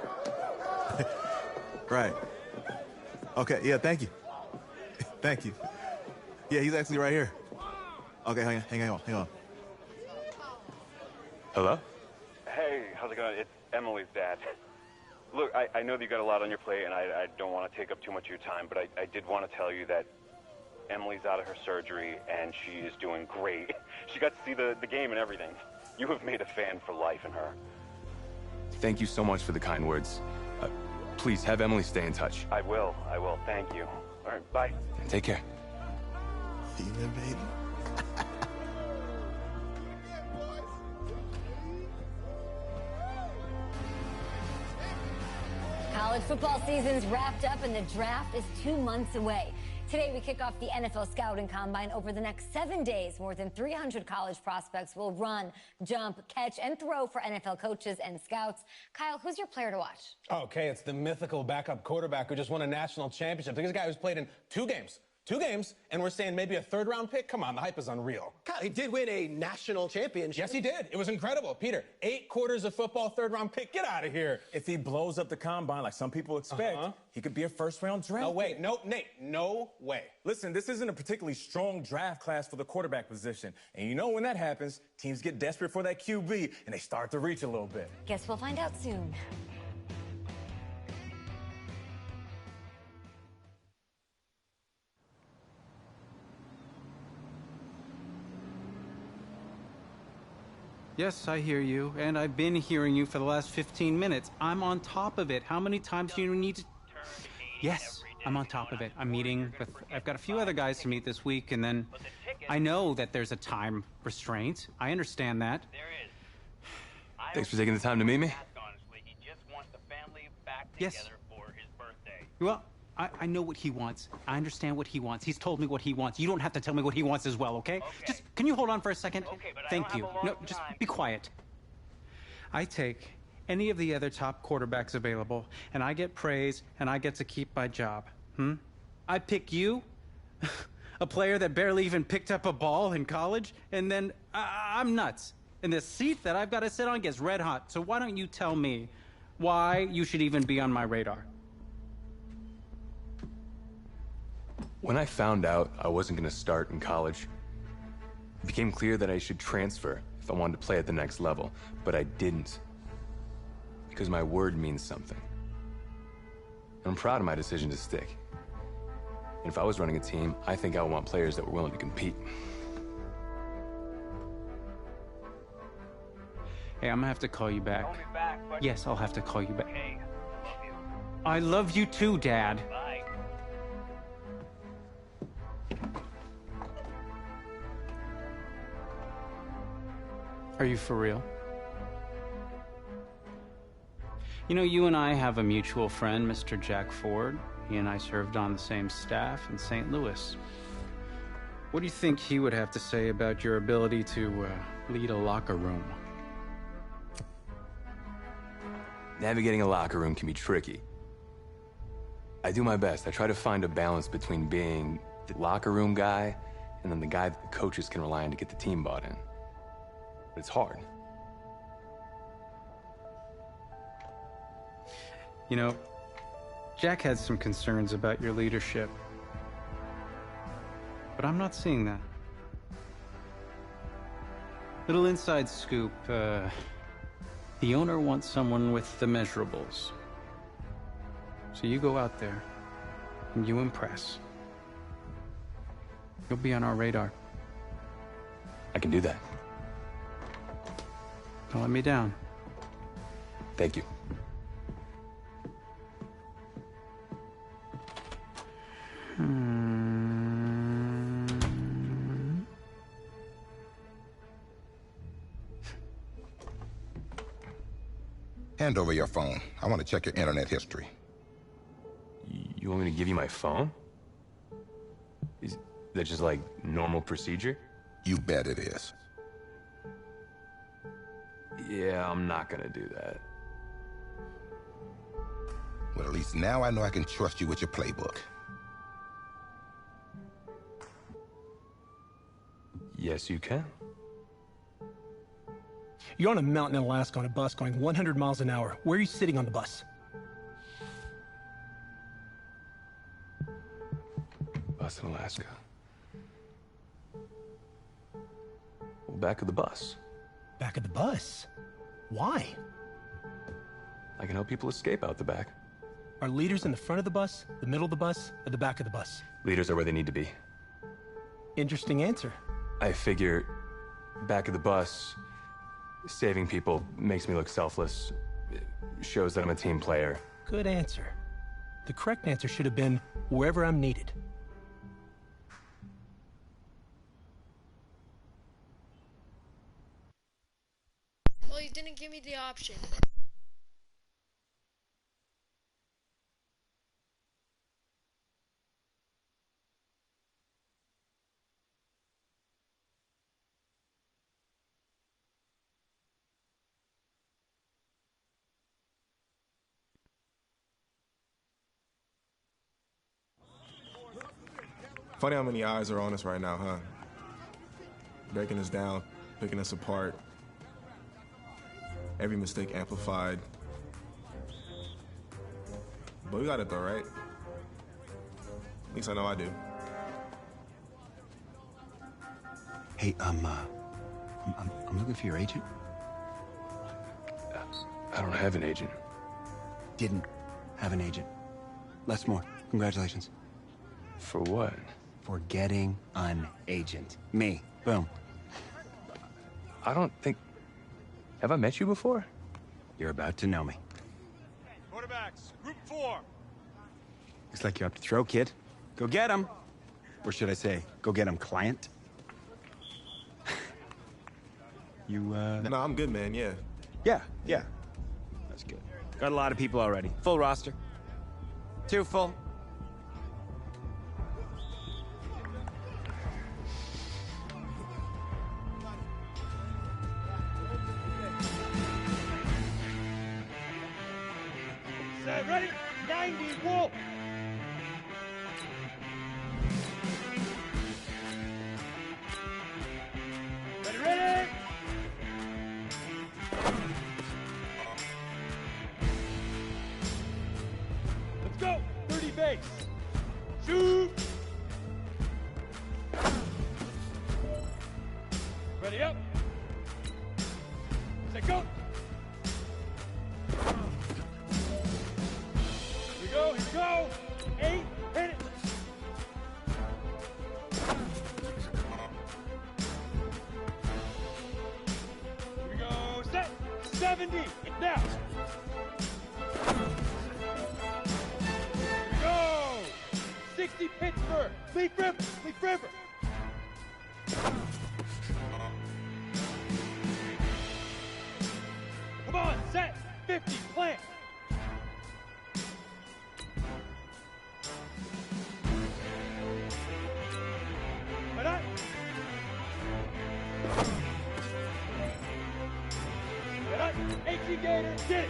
Right. Okay, yeah, thank you. Thank you. Yeah, he's actually right here. Okay, hang on. Hello? Hey, how's it going? It's Emily's dad. Look, I know that you got a lot on your plate, and I don't want to take up too much of your time, but I did want to tell you that Emily's out of her surgery, and she is doing great. She got to see the game and everything. You have made a fan for life in her. Thank you so much for the kind words. please have Emily stay in touch. I will. Thank you. All right, bye. Take care. Even, baby. College football season's wrapped up and the draft is 2 months away. Today, we kick off the NFL Scouting Combine. Over the next 7 days, more than 300 college prospects will run, jump, catch, and throw for NFL coaches and scouts. Kyle, who's your player to watch? Okay, it's the mythical backup quarterback who just won a national championship. This guy who's played in 2 games. 2 games, and we're saying maybe a 3rd-round pick? Come on, the hype is unreal. Kyle, he did win a national championship. Yes, he did. It was incredible. Peter, 8 quarters of football, 3rd-round pick. Get out of here. If he blows up the combine like some people expect, he could be a 1st-round draft No way. pick. No, Nate, no way. Listen, this isn't a particularly strong draft class for the quarterback position. And you know when that happens, teams get desperate for that QB, and they start to reach a little bit. Guess we'll find out soon. Yes, I hear you, and I've been hearing you for the last 15 minutes. I'm on top of it. How many times do you need to... Yes, I'm on top of it. I'm meeting with... I've got a few other guys to meet this week, and then I know that there's a time restraint. I understand that. Thanks for taking the time to meet me. Yes. Well, I know what he wants. I understand what he wants. He's told me what he wants. You don't have to tell me what he wants as well, okay? Just, can you hold on for a second? Thank you. No, just be quiet. I take any of the other top quarterbacks available, and I get praise, and I get to keep my job. I pick you, a player that barely even picked up a ball in college, and then I'm nuts. And the seat that I've got to sit on gets red hot. So why don't you tell me why you should even be on my radar? When I found out I wasn't going to start in college, it became clear that I should transfer if I wanted to play at the next level, but I didn't. Because my word means something. And I'm proud of my decision to stick. And if I was running a team, I think I would want players that were willing to compete. Hey, I'm gonna have to call you back. Yes, I'll have to call you back. Okay, I love you too, Dad. Bye. Are you for real? You know, you and I have a mutual friend, Mr. Jack Ford. He and I served on the same staff in St. Louis. What do you think he would have to say about your ability to lead a locker room? Navigating a locker room can be tricky. I do my best. I try to find a balance between being the locker room guy and then the guy that the coaches can rely on to get the team bought in. But it's hard. You know, Jack had some concerns about your leadership. But I'm not seeing that. Little inside scoop, the owner wants someone with the measurables. So you go out there, and you impress. You'll be on our radar. I can do that. Don't let me down. Thank you. Hand over your phone. I want to check your internet history. You want me to give you my phone? Is that just like normal procedure? You bet it is. Yeah, I'm not gonna do that. Well, at least now I know I can trust you with your playbook. Yes, you can. You're on a mountain in Alaska on a bus going 100 miles an hour. Where are you sitting on the bus? Bus in Alaska. Well, back of the bus. Back of the bus? Why? I can help people escape out the back. Are leaders in the front of the bus, the middle of the bus, or the back of the bus? Leaders are where they need to be. Interesting answer. I figure back of the bus, saving people makes me look selfless. It shows that I'm a team player. Good answer. The correct answer should have been wherever I'm needed. Well, you didn't give me the option. Funny how many eyes are on us right now, huh? Breaking us down, picking us apart. Every mistake amplified. But we got it though, right? At least I know I do. Hey, I'm looking for your agent. I don't have an agent. Didn't have an agent. Les Moore, congratulations. For what? For getting an agent. Me. Boom. I don't think... Have I met you before? You're about to know me. Quarterbacks, group 4. Looks like you're up to throw, kid. Go get him. Or should I say, go get him, client. You, No, I'm good, man, yeah. Yeah. That's good. Got a lot of people already. Full roster. 2 full. Set, ready? 90, Wolf. Ready? Let's go. 30 base. Shoot. Ready up. Set, go. Here we go. 8, hit it. Here we go, set. 70, now. Here we go. 60, Pittsburgh. Leaf River. Come on, set. 50, plant. Right. 18 Gator, get it.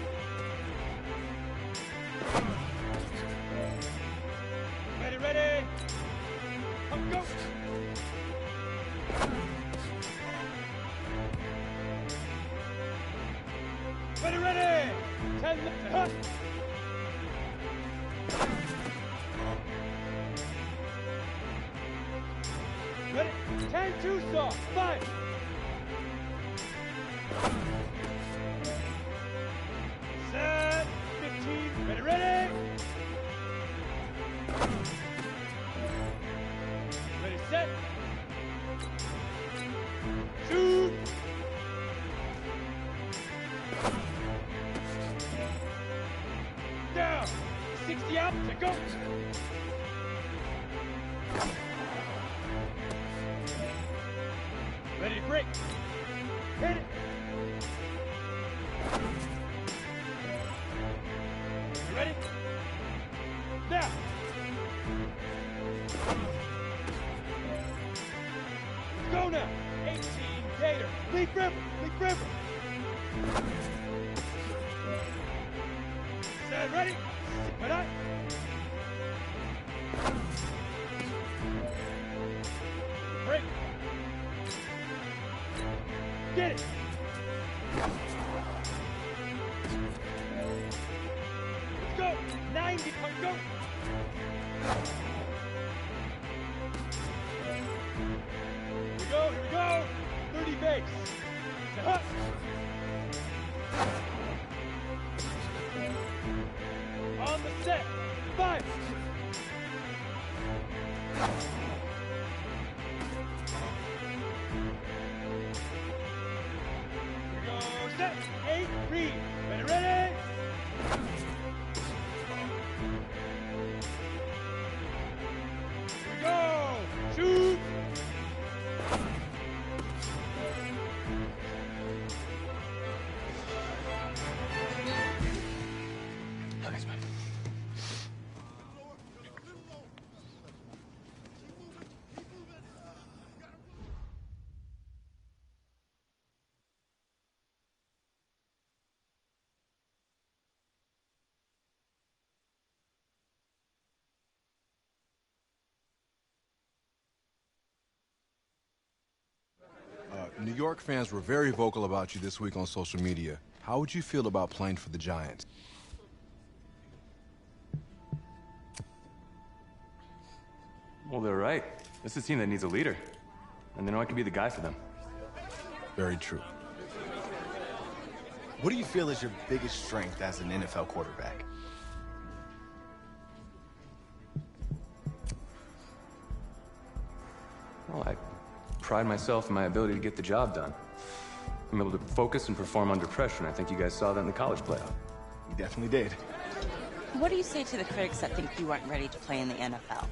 Ready. Come, go. Ready. 10 left, huh? Ready? 10, 2, saw. 5. Set. 15. Ready. Ready, set. Shoot. Down. 60 out. To go. Ready to break. Hit it. You ready? Now. Let's go now. 18 Gator. Leaf River. Set, ready? Sit up. Break. Get it. Let's go. 90, come go. Here we go. 30 base. Up. On the set. 5. Here we go. Set. 8, read. Ready. New York fans were very vocal about you this week on social media. How would you feel about playing for the Giants? Well, they're right. This is a team that needs a leader. And they know I can be the guy for them. Very true. What do you feel is your biggest strength as an NFL quarterback? Well, I pride myself in my ability to get the job done. I'm able to focus and perform under pressure, and I think you guys saw that in the college playoff. You definitely did. What do you say to the critics that think you weren't ready to play in the NFL?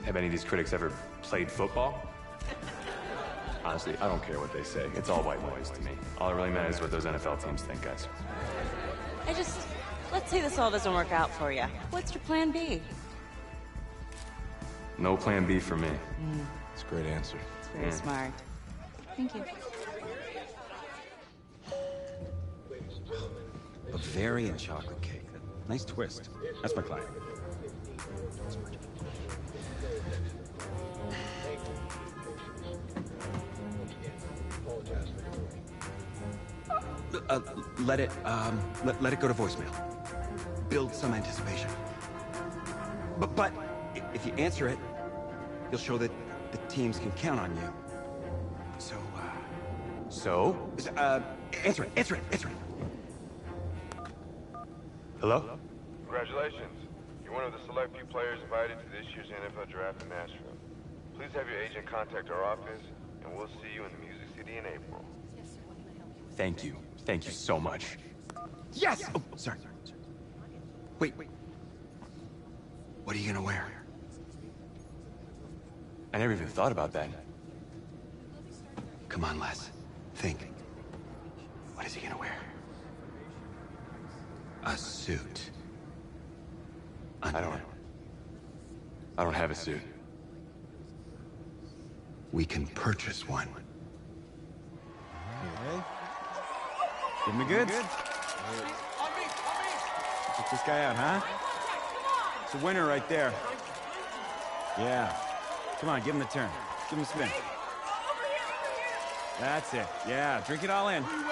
Have any of these critics ever played football? Honestly, I don't care what they say. It's all white noise to me. All that really matters is what those NFL teams think, guys. Let's say this all doesn't work out for you. What's your plan B? No plan B for me. That's a great answer. It's very smart. Thank you. Bavarian chocolate cake. Nice twist. That's my client. Let it go to voicemail. Build some anticipation. But if you answer it, you'll show that the teams can count on you. So, answer it. Hello? Congratulations. You're one of the select few players invited to this year's NFL draft in Nashville. Please have your agent contact our office, and we'll see you in the Music City in April. Thank you. Thank you so much. Yes! Oh, sorry. Wait. What are you gonna wear? I never even thought about that. Come on, Les. Think. What is he gonna wear? A suit. I don't have a suit. We can purchase one. Okay. Give me goods. Check this guy out, huh? It's a winner right there. Yeah. Come on, give him the turn. Give him a spin. That's it. Yeah, drink it all in. It's okay,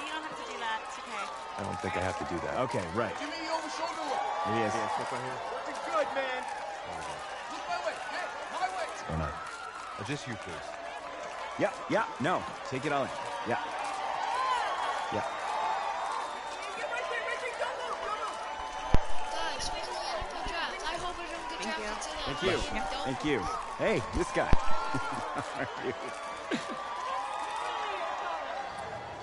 you don't have to do that. It's okay. I don't think I have to do that. Okay, right. Give me over shoulder look. Here he is. Working good, man. Look my way. Hey, my way. What's going on? Just you, please. Yeah, no. Take it all in. Yeah. Guys, speaking of the NFL draft, I hope I don't get drafted today. Thank you. Hey, this guy. How are you?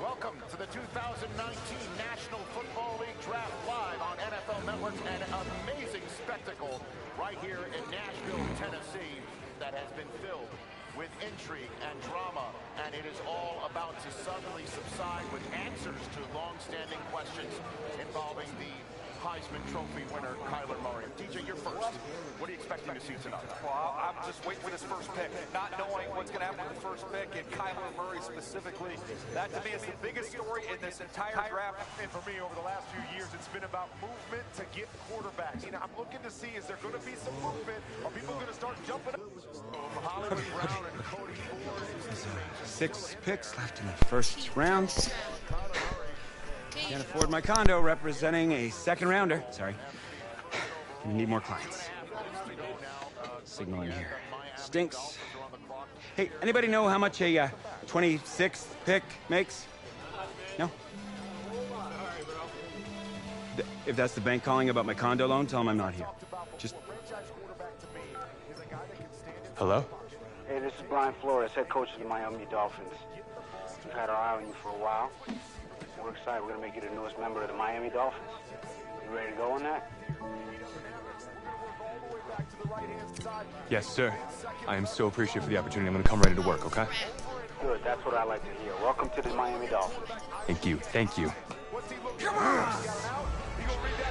Welcome to the 2019 National Football League Draft live on NFL Network. An amazing spectacle right here in Nashville, Tennessee that has been filled with intrigue and drama, and it is all about to suddenly subside with answers to long-standing questions involving the Heisman Trophy winner, Kyler Murray. DJ, you're first. What are you expecting to see tonight? Well, I'm just waiting for this first pick, not knowing what's going to happen with the first pick, and Kyler Murray specifically. That, to me, is the biggest story in this entire draft. And for me, over the last few years, it's been about movement to get quarterbacks. You know, I'm looking to see, is there going to be some movement? Are people going to start jumping up? Hollywood Brown and Cody Ford. 6 picks left in the first round. Can't afford my condo representing a second rounder. Sorry. Gonna need more clients. Signal in here. Stinks. Hey, anybody know how much a 26th pick makes? No? If that's the bank calling about my condo loan, tell them I'm not here. Just... Hello? Hey, this is Brian Flores, head coach of the Miami Dolphins. We've had our eye on you for a while. We're excited. We're going to make you the newest member of the Miami Dolphins. You ready to go on that? Yes, sir. I am so appreciative for the opportunity. I'm going to come ready to work, okay? Good. That's what I like to hear. Welcome to the Miami Dolphins. Thank you. Thank you. Come on!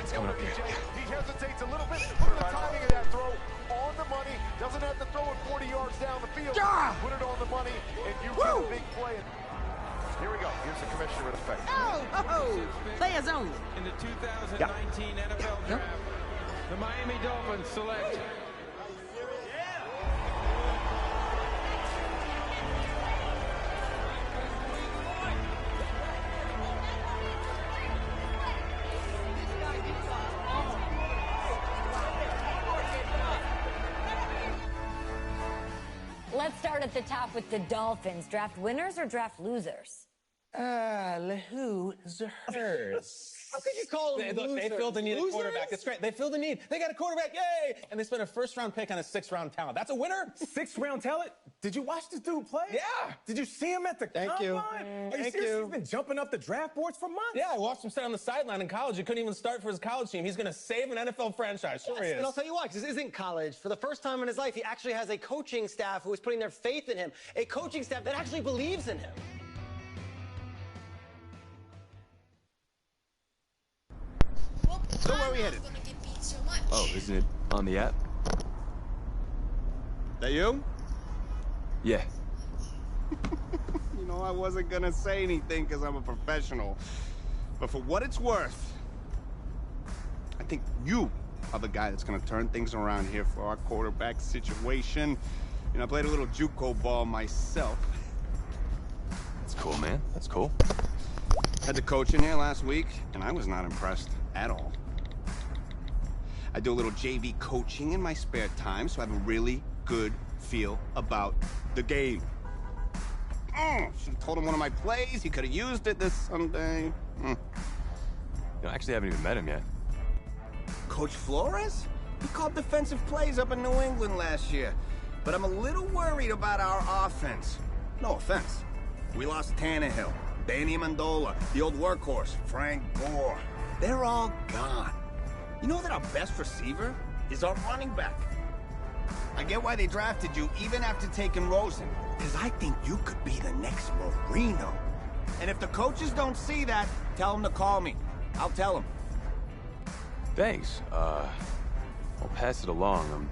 It's coming up here. He hesitates a little bit. Look at the timing of that throw. On the money. Doesn't have to throw it 40 yards down the field. Put it on the money, and you get a big play. Here we go. Here's the commissioner with effect. Players only. In the 2019 NFL Draft, The Miami Dolphins select. Let's start at the top with the Dolphins. Draft winners or draft losers? Losers. How could you call them losers? They filled the need of quarterback. It's great. They filled the need. They got a quarterback. Yay! And they spent a first-round pick on a 6th-round talent. That's a winner. 6th-round talent? Did you watch this dude play? Yeah. Did you see him at the Thank combine? you. Are you serious? He's been jumping up the draft boards for months. Yeah, I watched him sit on the sideline in college. He couldn't even start for his college team. He's going to save an NFL franchise. Sure he is. And I'll tell you why, because this isn't college. For the first time in his life, he actually has a coaching staff who is putting their faith in him. A coaching staff that actually believes in him. So where are we headed? Oh, isn't it on the app? That you? Yeah. You know, I wasn't gonna say anything because I'm a professional. But for what it's worth, I think you are the guy that's gonna turn things around here for our quarterback situation. You know, I played a little JUCO ball myself. That's cool, man. That's cool. Had the coach in here last week, and I was not impressed at all. I do a little JV coaching in my spare time, so I have a really good feel about the game. Should have told him one of my plays. He could have used it this Sunday. You know, I actually haven't even met him yet. Coach Flores? He called defensive plays up in New England last year. But I'm a little worried about our offense. No offense. We lost Tannehill, Danny Amendola, the old workhorse, Frank Gore. They're all gone. You know that our best receiver is our running back. I get why they drafted you even after taking Rosen, because I think you could be the next Marino. And if the coaches don't see that, tell them to call me. I'll tell them. Thanks. I'll pass it along. I'm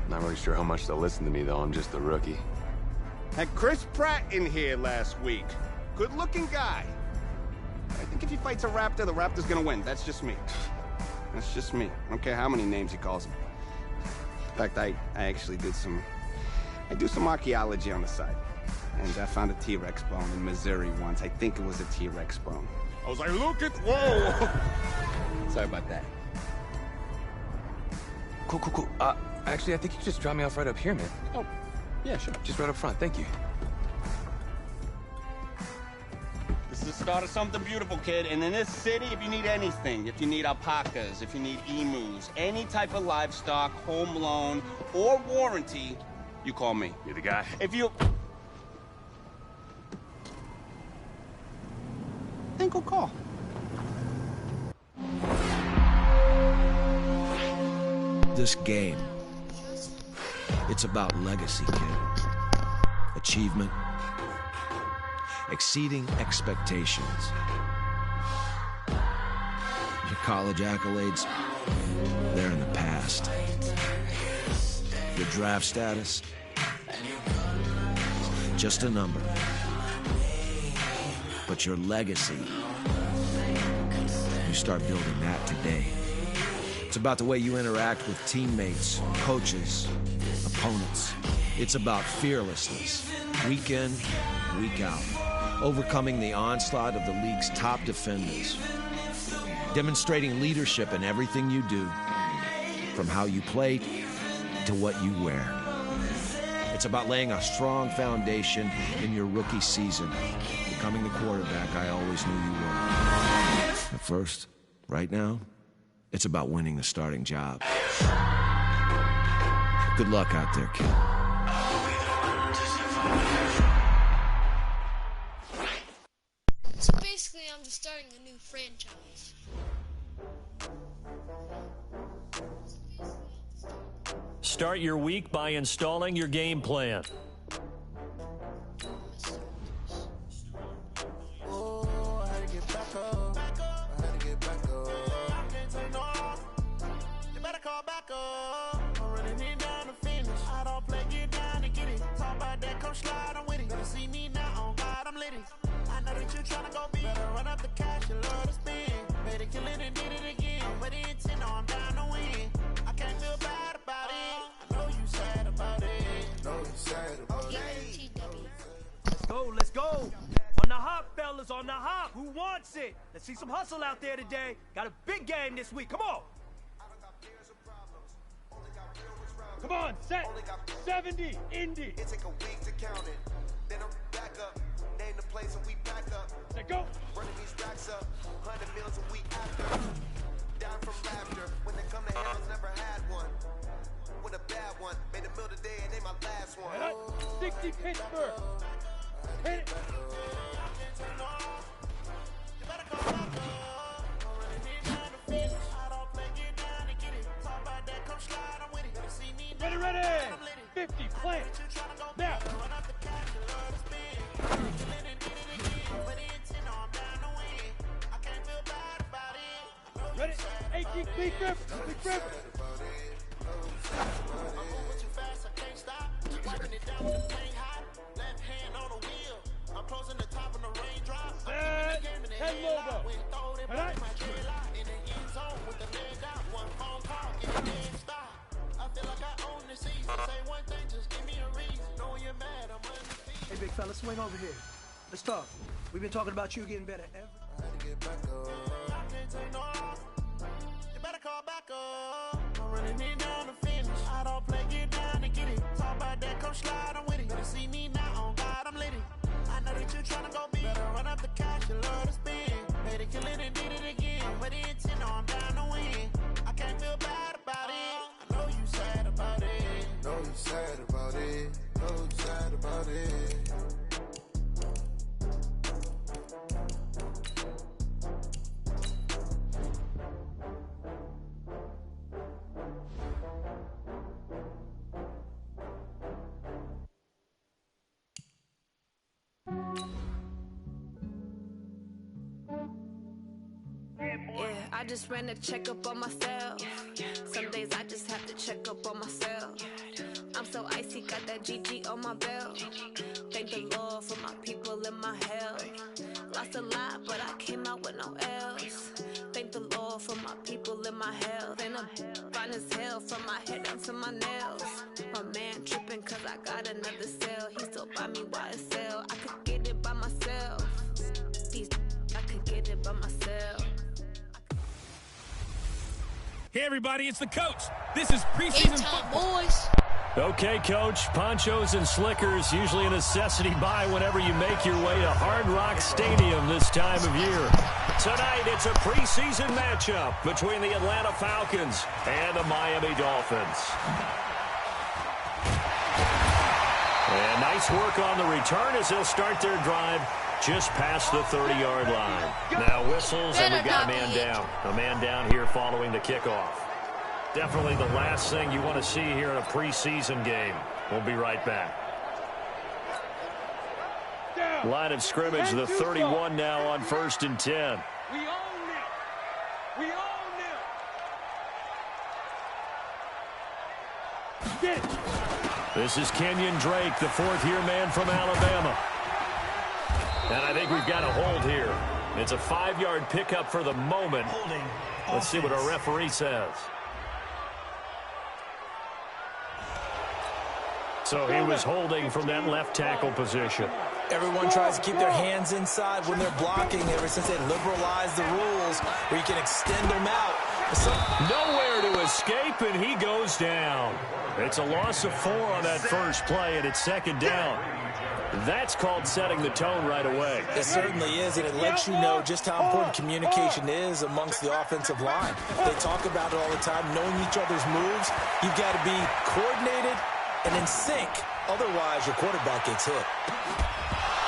not really sure how much they'll listen to me, though. I'm just a rookie. Had Chris Pratt in here last week. Good-looking guy. I think if he fights a Raptor, the Raptor's gonna win. That's just me. That's just me. I don't care how many names he calls him. In fact, I actually did some archaeology on the side. And I found a T-Rex bone in Missouri once. I think it was a T-Rex bone. I was like, look at, whoa! Sorry about that. Cool. Actually, I think you just dropped me off right up here, man. Oh, yeah, sure. Just right up front. Thank you. This is the start of something beautiful, kid. And in this city, if you need anything, if you need alpacas, if you need emus, any type of livestock, home loan, or warranty, you call me. You're the guy. If you... then go call. This game, it's about legacy, kid. Achievement. Exceeding expectations. Your college accolades, they're in the past. Your draft status, just a number. But your legacy, you start building that today. It's about the way you interact with teammates, coaches, opponents. It's about fearlessness, week in, week out. Overcoming the onslaught of the league's top defenders. Demonstrating leadership in everything you do, from how you play to what you wear. It's about laying a strong foundation in your rookie season, becoming the quarterback I always knew you were. At first, right now, it's about winning the starting job. Good luck out there, kid. So basically, I'm just starting a new franchise. Start your week by installing your game plan. Tryna go be better, run up the cash, you love to spin. Better kill it and did it again. But the intent, no, I'm down to win. Let's go, let's go. On the hop, fellas, on the hop. Who wants it? Let's see some hustle out there today. Got a big game this week. Come on. Come on, set. 70, Indy. It take a week to count it. Then I'm back up. Name the place and we back up. Let go. Running these racks up. 100 meals a week after. Down from laughter. When they come to Harold's, never had one. With a bad one. Made a meal today and they my last one. 60 Pittsburgh. Hit it. Ready. 50, plant. Now. Ready. 18, Leaf River. Leaf River. Set. 10 Lobo. All right. Hey, big fella, swing over here. Let's talk. We've been talking about you getting better every... You better call back up. I'm running it down to finish. I don't play, get down and get it. Talk about that, come slide, I'm with it. Better see me now, on God, I'm lit it. I know that you tryna go big. Better run up the cash, you love to spend. Made it, kill it, and did it again. But the intent, no, I'm down to win. I can't feel bad about it. I know you sad about it. Know you sad about it. Know you sad about it. I just ran a checkup on myself. Some days I just have to check up on myself. I'm so icy, got that GG on my belt. Thank the Lord for my people in my health. Lost a lot, but I came out with no else. Thank the Lord for my people in my health. And I'm fine as hell from my head down to my nails. My man tripping cause I got another cell. He still buy me YSL. I could get it by myself. I could get it by myself. Hey, everybody, it's the coach. This is preseason football. Boys. Okay, Coach, ponchos and slickers, usually a necessity buy whenever you make your way to Hard Rock Stadium this time of year. Tonight, it's a preseason matchup between the Atlanta Falcons and the Miami Dolphins. And nice work on the return as they'll start their drive just past the 30-yard line. Now whistles, and we've got a man down. A man down here following the kickoff. Definitely the last thing you want to see here in a preseason game. We'll be right back. Line of scrimmage, the 31 now on 1st and 10. We own it. We own it. Get it. This is Kenyon Drake, the fourth-year man from Alabama. And I think we've got a hold here. It's a 5-yard pickup for the moment. Let's see what our referee says. So he was holding from that left tackle position. Everyone tries to keep their hands inside when they're blocking ever since they liberalized the rules where you can extend them out. Nowhere to escape, and he goes down. It's a loss of 4 on that first play, and it's 2nd down. That's called setting the tone right away. It certainly is, and it lets you know just how important communication is amongst the offensive line. They talk about it all the time, knowing each other's moves. You've got to be coordinated and in sync. Otherwise, your quarterback gets hit.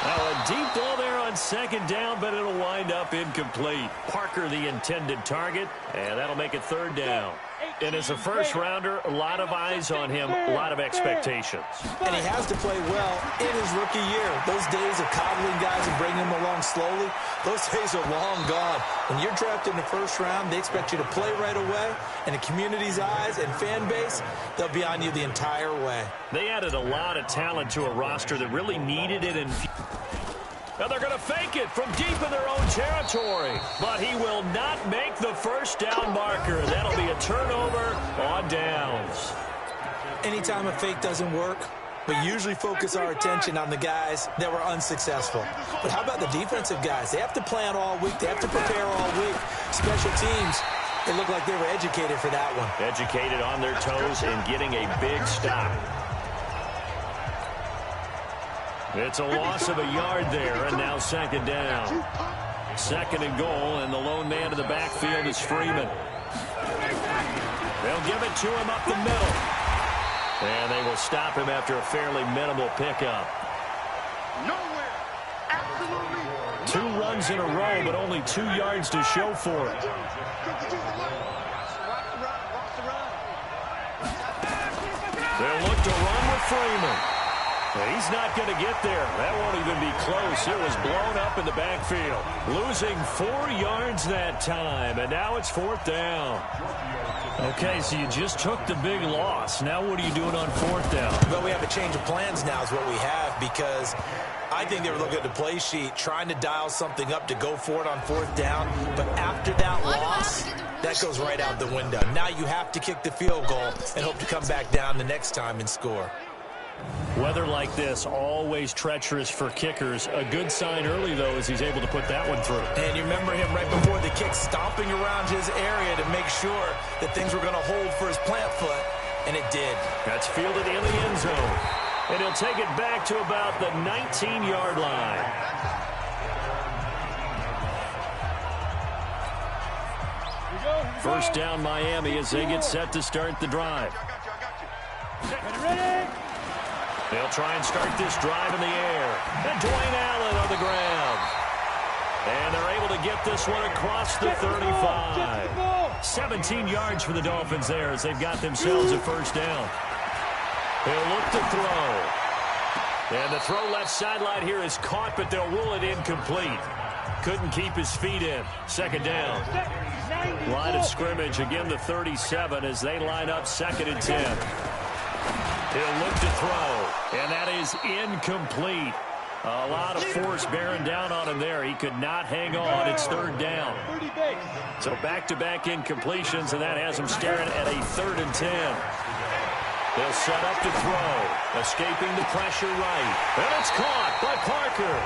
Now, a deep ball there on 2nd down, but it'll wind up incomplete. Parker, the intended target, and that'll make it 3rd down. And as a first-rounder, a lot of eyes on him, a lot of expectations. And he has to play well in his rookie year. Those days of coddling guys and bringing them along slowly, those days are long gone. When you're drafted in the 1st round, they expect you to play right away. And the community's eyes and fan base, they'll be on you the entire way. They added a lot of talent to a roster that really needed it. Now they're going to fake it from deep in their own territory. But he will not make the 1st down marker. That'll be a turnover on downs. Anytime a fake doesn't work, but usually focus our attention on the guys that were unsuccessful. But how about the defensive guys? They have to plan all week. They have to prepare all week. Special teams, they look like they were educated for that one. Educated on their toes and getting a big stop. It's a loss of a yard there, and now second down. Second and goal, and the lone man in the backfield is Freeman. They'll give it to him up the middle. And they will stop him after a fairly minimal pickup. Nowhere. Absolutely. 2 runs in a row, but only 2 yards to show for it. They'll look to run with Freeman. He's not going to get there. That won't even be close. It was blown up in the backfield. Losing 4 yards that time, and now it's 4th down. Okay, so you just took the big loss. Now what are you doing on 4th down? Well, we have a change of plans now is what we have, because I think they were looking at the play sheet, trying to dial something up to go for it on 4th down. But after that loss, that goes right out the window. Now you have to kick the field goal and hope to come back down the next time and score. Weather like this, always treacherous for kickers. A good sign early, though, is he's able to put that one through. And you remember him right before the kick, stomping around his area to make sure that things were going to hold for his plant foot, and it did. That's fielded in the end zone. And he'll take it back to about the 19-yard line. First down, Miami, as they get set to start the drive. They'll try and start this drive in the air. And Dwayne Allen on the ground. And they're able to get this one across the 35. 17 yards for the Dolphins there as they've got themselves a first down. They'll look to throw. And the throw left sideline here is caught, but they'll rule it incomplete. Couldn't keep his feet in. Second down. Line of scrimmage, again the 37 as they line up 2nd and 10. He'll look to throw, and that is incomplete. A lot of force bearing down on him there. He could not hang on. It's 3rd down. So back-to-back incompletions, and that has him staring at a 3rd and 10. They'll set up to throw, escaping the pressure right. And it's caught by Parker.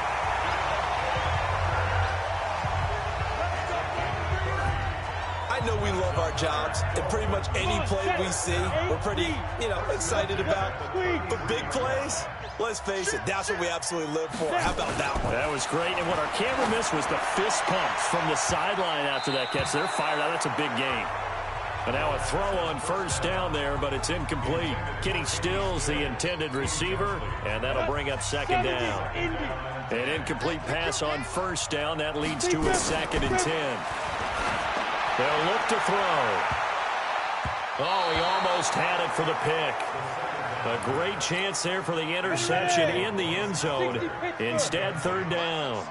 I know we love our jobs, and pretty much any play we see, we're pretty, excited about. But big plays, let's face it, that's what we absolutely live for. How about that one? That was great, and what our camera missed was the fist pump from the sideline after that catch. They're fired out. That's a big game. And now a throw on first down there, but it's incomplete. Kenny Stills, the intended receiver, and that'll bring up 2nd down. An incomplete pass on first down. That leads to a 2nd and 10. They'll look to throw. Oh, he almost had it for the pick. A great chance there for the interception in the end zone. Instead, 3rd down.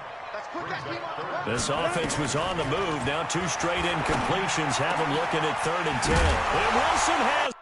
This offense was on the move. Now 2 straight incompletions have them looking at 3rd and 10. And Wilson has...